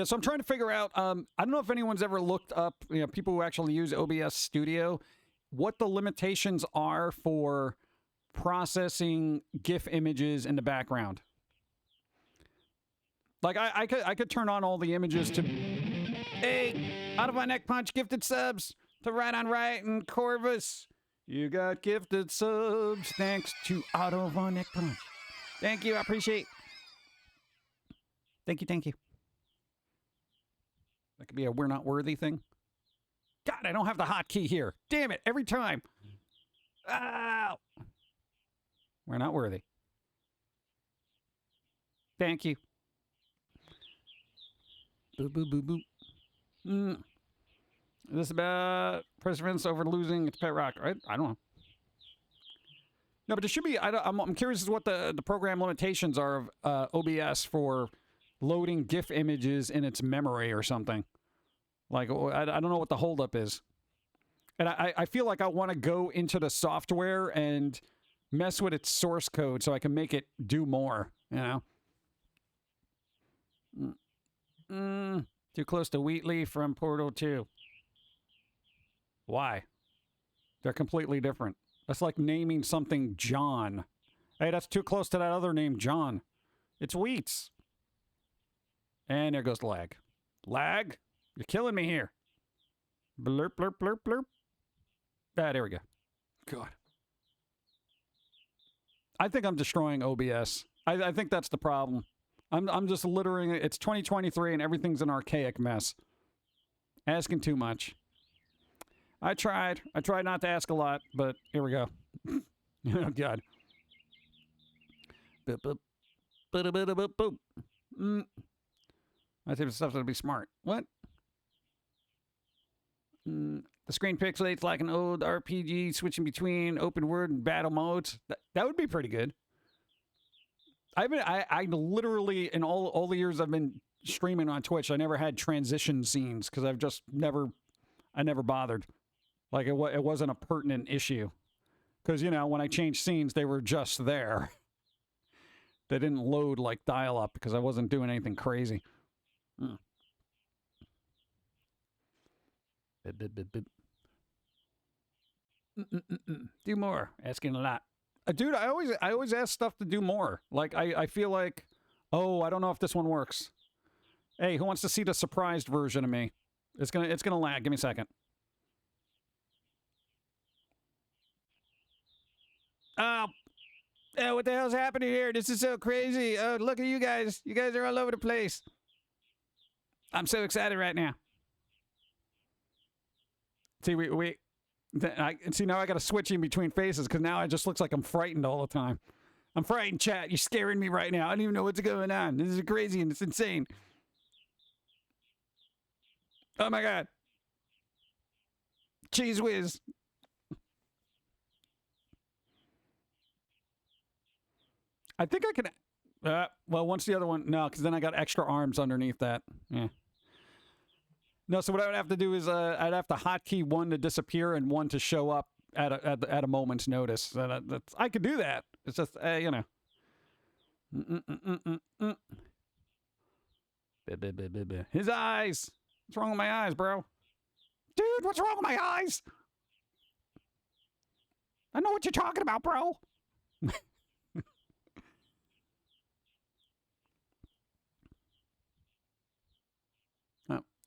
so I'm trying to figure out, I don't know if anyone's ever looked up, people who actually use OBS Studio, what the limitations are for processing GIF images in the background. Like, I could turn on all the images to... Hey, Out of My Neck Punch gifted subs to Right on Right and Corvus. You got gifted subs thanks to Out of My Neck Punch. Thank you, I appreciate. Thank you. That could be a we're not worthy thing. God, I don't have the hotkey here. Damn it, every time. Ow. We're not worthy. Thank you. Boop, boop, boop, boop. Is this about perseverance over losing its pet rock, right? I don't know. No, but it should be, I'm curious as to what the program limitations are of OBS for loading GIF images in its memory or something. Like, I don't know what the holdup is. And I feel like I want to go into the software and mess with its source code so I can make it do more, you know? Too close to Wheatley from Portal 2. Why? They're completely different. That's like naming something John. Hey, that's too close to that other name, John. It's Wheats. And there goes the lag. Lag? You're killing me here. Blurp, blurp, blurp, blurp. Ah, there we go. God. I think I'm destroying OBS. I think that's the problem. I'm just littering it. It's 2023 and everything's an archaic mess. Asking too much. I tried not to ask a lot, but here we go. Oh, God. Boop, boop. Boop, boop, boop, boop. I think the stuff's gonna be smart. What? The screen pixelates like an old RPG, switching between open world and battle modes. That would be pretty good. I literally, in all the years I've been streaming on Twitch, I never had transition scenes because I've just never bothered. Like, it wasn't a pertinent issue. Because, you know, when I changed scenes, they were just there. They didn't load like dial-up because I wasn't doing anything crazy. Do more. Asking a lot. Dude, I always ask stuff to do more. Like, I feel like, oh, I don't know if this one works. Hey, who wants to see the surprised version of me? It's gonna lag. Give me a second. Oh, what the hell's happening here? This is so crazy. Oh, look at you guys. You guys are all over the place. I'm so excited right now. See, see, now I got to switch in between faces because now it just looks like I'm frightened all the time. I'm frightened, chat. You're scaring me right now. I don't even know what's going on. This is crazy and it's insane. Oh, my God. Cheese whiz. I think I can... well, once the other one... No, because then I got extra arms underneath that. Yeah. No, so what I would have to do is I'd have to hotkey one to disappear and one to show up at a moment's notice. I could do that. It's just, you know. His eyes. What's wrong with my eyes, bro? Dude, what's wrong with my eyes? I know what you're talking about, bro.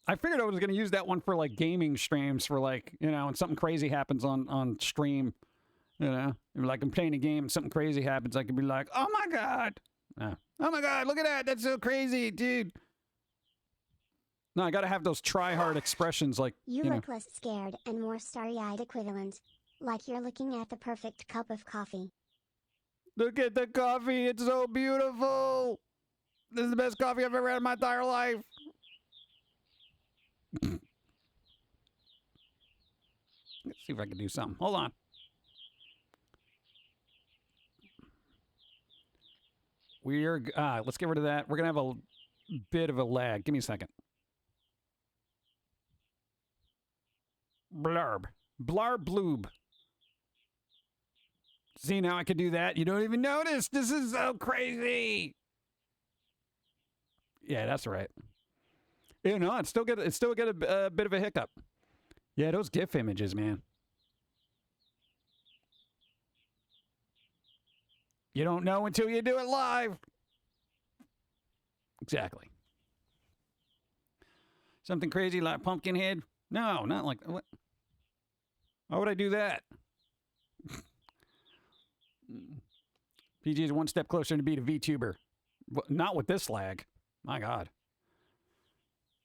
I figured I was going to use that one for, like, gaming streams for, like, you know, when something crazy happens on stream, you know. Like, I'm playing a game and something crazy happens, I could be like, oh, my God. Oh, my God, look at that. That's so crazy, dude. No, I gotta have those try-hard expressions like, You know. look less scared and more starry-eyed equivalent. Like you're looking at the perfect cup of coffee. Look at the coffee. It's so beautiful. This is the best coffee I've ever had in my entire life. Let's see if I can do something. Hold on. Let's get rid of that. We're going to have a bit of a lag. Give me a second. Blarb. Blarb bloob. See, now I can do that. You don't even notice. This is so crazy. Yeah, that's right. You know, it's still get a bit of a hiccup. Yeah, those GIF images, man. You don't know until you do it live. Exactly. Something crazy like Pumpkinhead? No, not like what? Why would I do that? PG is one step closer to beat a VTuber. Not with this lag. My God.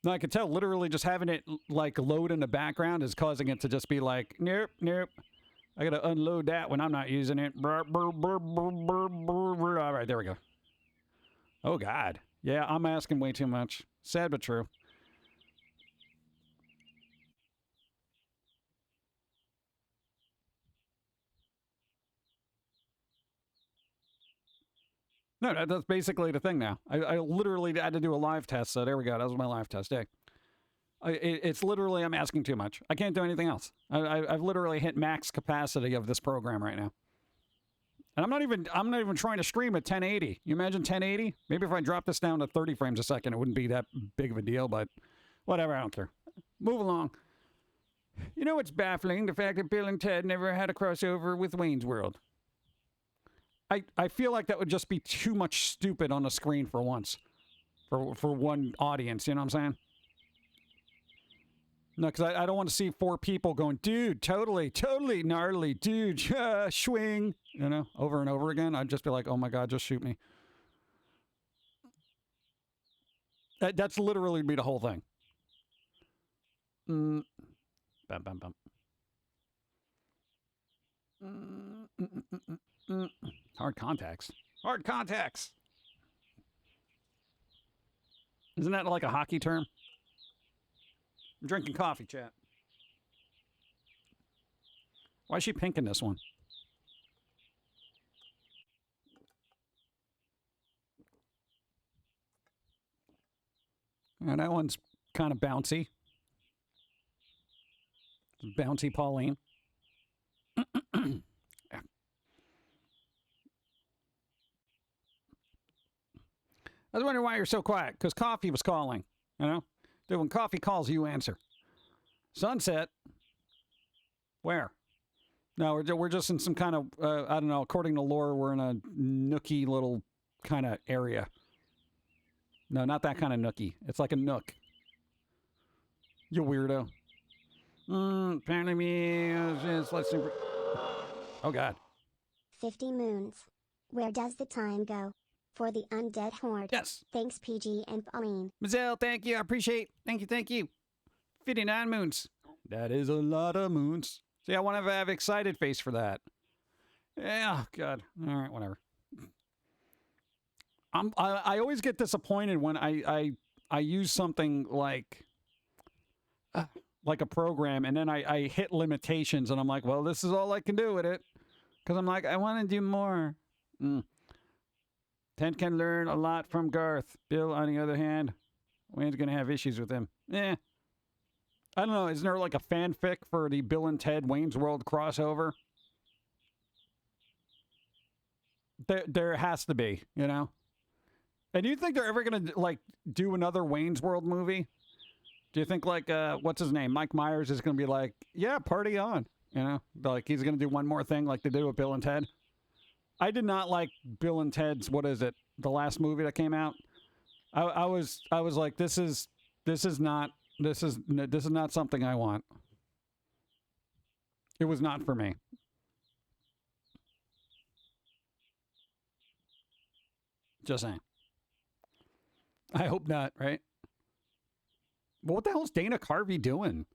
No, I could tell literally just having it like load in the background is causing it to just be like, nope, nope. I got to unload that when I'm not using it. All right, there we go. Oh, God. Yeah, I'm asking way too much. Sad but true. No, that's basically the thing now. I literally had to do a live test, so there we go. That was my live test day. It's literally I'm asking too much. I can't do anything else. I've literally hit max capacity of this program right now. And I'm not even trying to stream at 1080. You imagine 1080? Maybe if I drop this down to 30 frames a second, it wouldn't be that big of a deal, but whatever, I don't care. Move along. You know what's baffling? The fact that Bill and Ted never had a crossover with Wayne's World. I feel like that would just be too much stupid on the screen for once. For one audience, you know what I'm saying? No, because I don't want to see 4 people going, dude, totally gnarly, dude, swing, you know, over and over again. I'd just be like, oh my God, just shoot me. That's literally be the whole thing. Bum, bum, bum. Hard contacts. Hard contacts. Isn't that like a hockey term? I'm drinking coffee, chat. Why is she pink in this one? And that one's kind of bouncy. Bouncy Pauline. I was wondering why you're so quiet, because coffee was calling, you know? Dude, when coffee calls, you answer. Sunset? Where? No, we're just in some kind of, I don't know, according to lore, we're in a nooky little kind of area. No, not that kind of nookie. It's like a nook. You weirdo. Apparently me, let's see. Oh, God. 50 moons. Where does the time go? For the undead horde. Yes. Thanks, PG and Pauline. Mazel, thank you. I appreciate. Thank you. 59 moons. That is a lot of moons. See, I want to have excited face for that. Yeah, God. All right, whatever. I always get disappointed when I use something like a program and then I hit limitations and I'm like, well, this is all I can do with it. Because I'm like, I want to do more. Ted can learn a lot from Garth. Bill, on the other hand, Wayne's going to have issues with him. I don't know. Isn't there like a fanfic for the Bill and Ted Wayne's World crossover? There has to be, you know? And do you think they're ever going to, like, do another Wayne's World movie? Do you think, like, what's his name? Mike Myers is going to be like, yeah, party on. You know? Like, he's going to do one more thing like they did with Bill and Ted? I did not like Bill and Ted's, what is it? The last movie that came out? I was like, this is not something I want. It was not for me. Just saying. I hope not, right? Well, what the hell's Dana Carvey doing?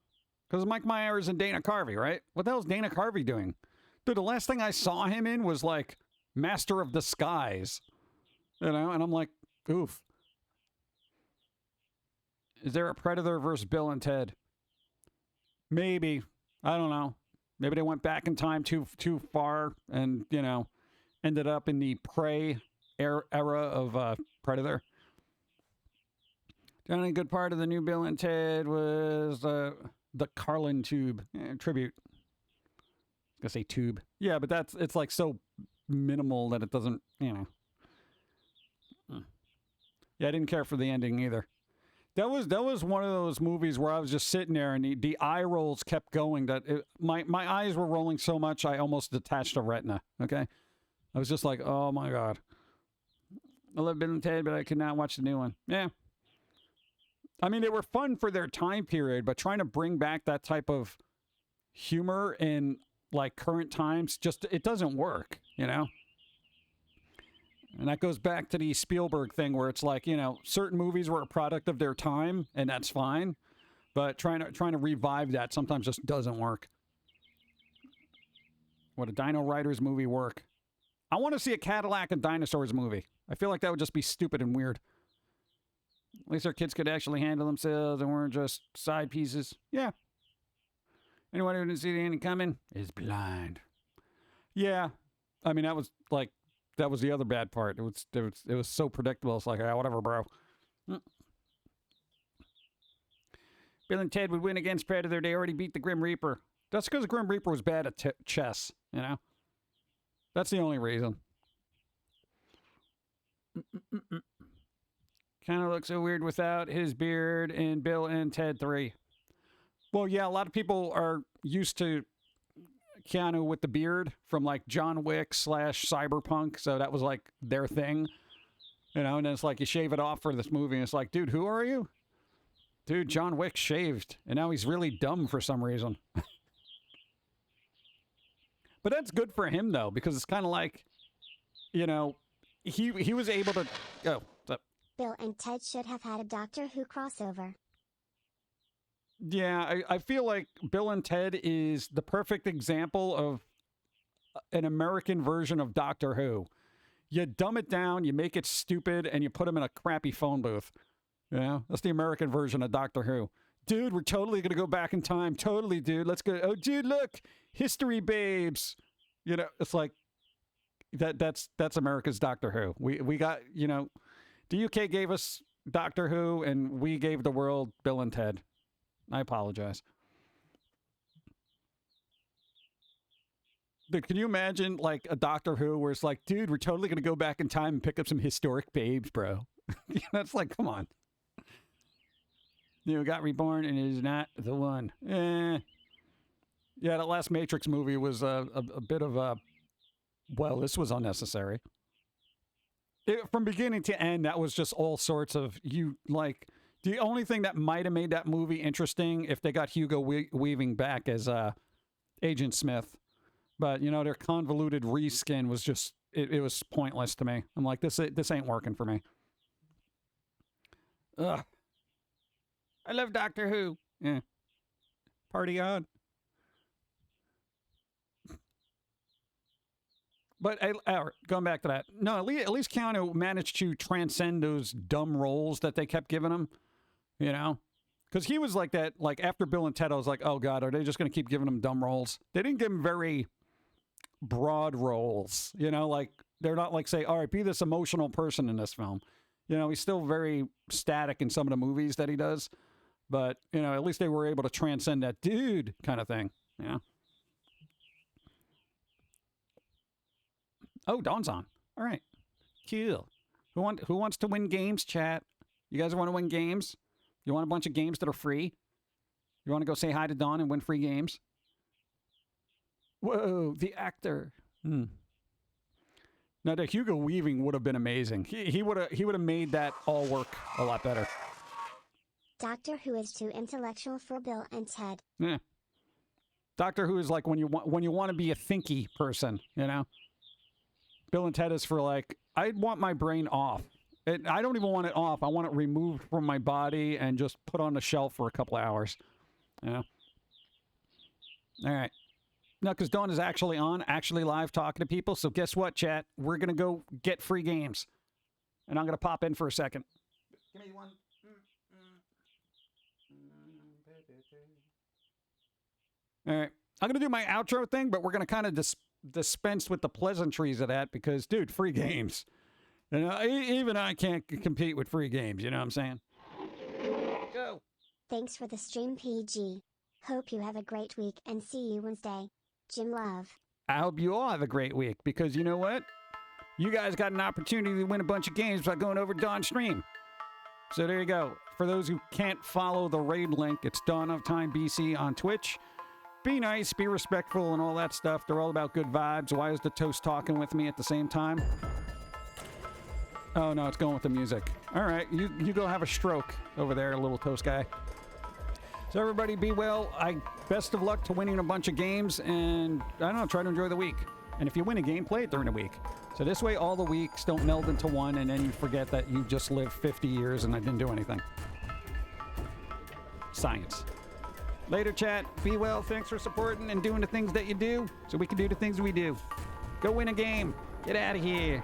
Because Mike Myers and Dana Carvey, right? What the hell's Dana Carvey doing? Dude, the last thing I saw him in was like Master of Disguise. You know, and I'm like, oof. Is there a Predator versus Bill and Ted? Maybe. I don't know. Maybe they went back in time too far and, you know, ended up in the Prey era of Predator. The only good part of the new Bill and Ted was the Carlin tube tribute. I was gonna say tube. Yeah, but it's like so minimal that it doesn't, you know. Yeah, I didn't care for the ending either. That was one of those movies where I was just sitting there and the eye rolls kept going. My eyes were rolling so much I almost detached a retina. Okay, I was just like, oh my god. I love Bill and Ted, but I could not watch the new one. Yeah. I mean, they were fun for their time period, but trying to bring back that type of humor in like current times, just it doesn't work, you know? And that goes back to the Spielberg thing where it's like, you know, certain movies were a product of their time and that's fine, but trying to revive that sometimes just doesn't work. Would a Dino Riders movie work? I want to see a Cadillac and Dinosaurs movie. I feel like that would just be stupid and weird. At least our kids could actually handle themselves and weren't just side pieces. Yeah. Anyone who didn't see the ending coming is blind. Yeah. I mean, that was the other bad part. It was so predictable. It's like, whatever, bro. Bill and Ted would win against Predator. They already beat the Grim Reaper. That's because Grim Reaper was bad at chess, you know? That's the only reason. Kind of looks so weird without his beard in Bill and Ted 3. Well, yeah, a lot of people are used to Keanu with the beard from like John Wick / Cyberpunk, so that was like their thing, you know. And then it's like you shave it off for this movie, and it's like, dude, who are you? Dude, John Wick shaved, and now he's really dumb for some reason. But that's good for him though, because it's kind of like, you know, he was able to. Oh, what's up? Bill and Ted should have had a Doctor Who crossover. Yeah, I feel like Bill and Ted is the perfect example of an American version of Doctor Who. You dumb it down, you make it stupid, and you put him in a crappy phone booth. You know, that's the American version of Doctor Who. Dude, we're totally going to go back in time. Totally, dude. Let's go. Oh, dude, look. History babes. You know, it's like that's America's Doctor Who. We got, you know, the UK gave us Doctor Who, and we gave the world Bill and Ted. I apologize. Dude, can you imagine like a Doctor Who where it's like, dude, we're totally going to go back in time and pick up some historic babes, bro. You know, it's like, come on. You know, got reborn and is not the one. Yeah, that last Matrix movie was a bit of a, well, this was unnecessary. From beginning to end, that was just all sorts of, you like, the only thing that might have made that movie interesting if they got Hugo Weaving back as Agent Smith. But, you know, their convoluted reskin was just, it was pointless to me. I'm like, this ain't working for me. Ugh. I love Doctor Who. Yeah. Party on. But going back to that, no, at least Keanu managed to transcend those dumb roles that they kept giving him, you know? Because he was like that, like after Bill and Ted, I was like, oh God, are they just going to keep giving him dumb roles? They didn't give him very broad roles, you know? Like, they're not like, say, all right, be this emotional person in this film. You know, he's still very static in some of the movies that he does. But, you know, at least they were able to transcend that dude kind of thing, you know? Oh, Dawn's on. All right. Cool. Who wants to win games, chat? You guys want to win games? You want a bunch of games that are free? You want to go say hi to Dawn and win free games? Whoa, the actor. Now, the Hugo Weaving would have been amazing. He would have made that all work a lot better. Doctor Who is too intellectual for Bill and Ted. Yeah. Doctor Who is like when you want to be a thinky person, you know? Bill and Ted is for like, I want my brain off. I don't even want it off. I want it removed from my body and just put on the shelf for a couple of hours. Yeah. All right. No, because Dawn is actually on, actually live talking to people. So guess what, chat? We're going to go get free games. And I'm going to pop in for a second. Give me one. All right. I'm going to do my outro thing, but we're going to kind of dispense with the pleasantries of that because, dude, free games. You know, even I can't compete with free games. You know what I'm saying? Go. Thanks for the stream, PG. Hope you have a great week and see you Wednesday. Jim Love. I hope you all have a great week because you know what? You guys got an opportunity to win a bunch of games by going over to Dawn's stream. So there you go. For those who can't follow the raid link, it's Dawn of Time BC on Twitch. Be nice, be respectful, and all that stuff. They're all about good vibes. Why is the toast talking with me at the same time? Oh, no, it's going with the music. All right, you go have a stroke over there, little toast guy. So everybody be well. Best of luck to winning a bunch of games, and I don't know, try to enjoy the week. And if you win a game, play it during the week. So this way all the weeks don't meld into one, and then you forget that you just lived 50 years and I didn't do anything. Science. Later, chat. Be well. Thanks for supporting and doing the things that you do so we can do the things we do. Go win a game. Get out of here.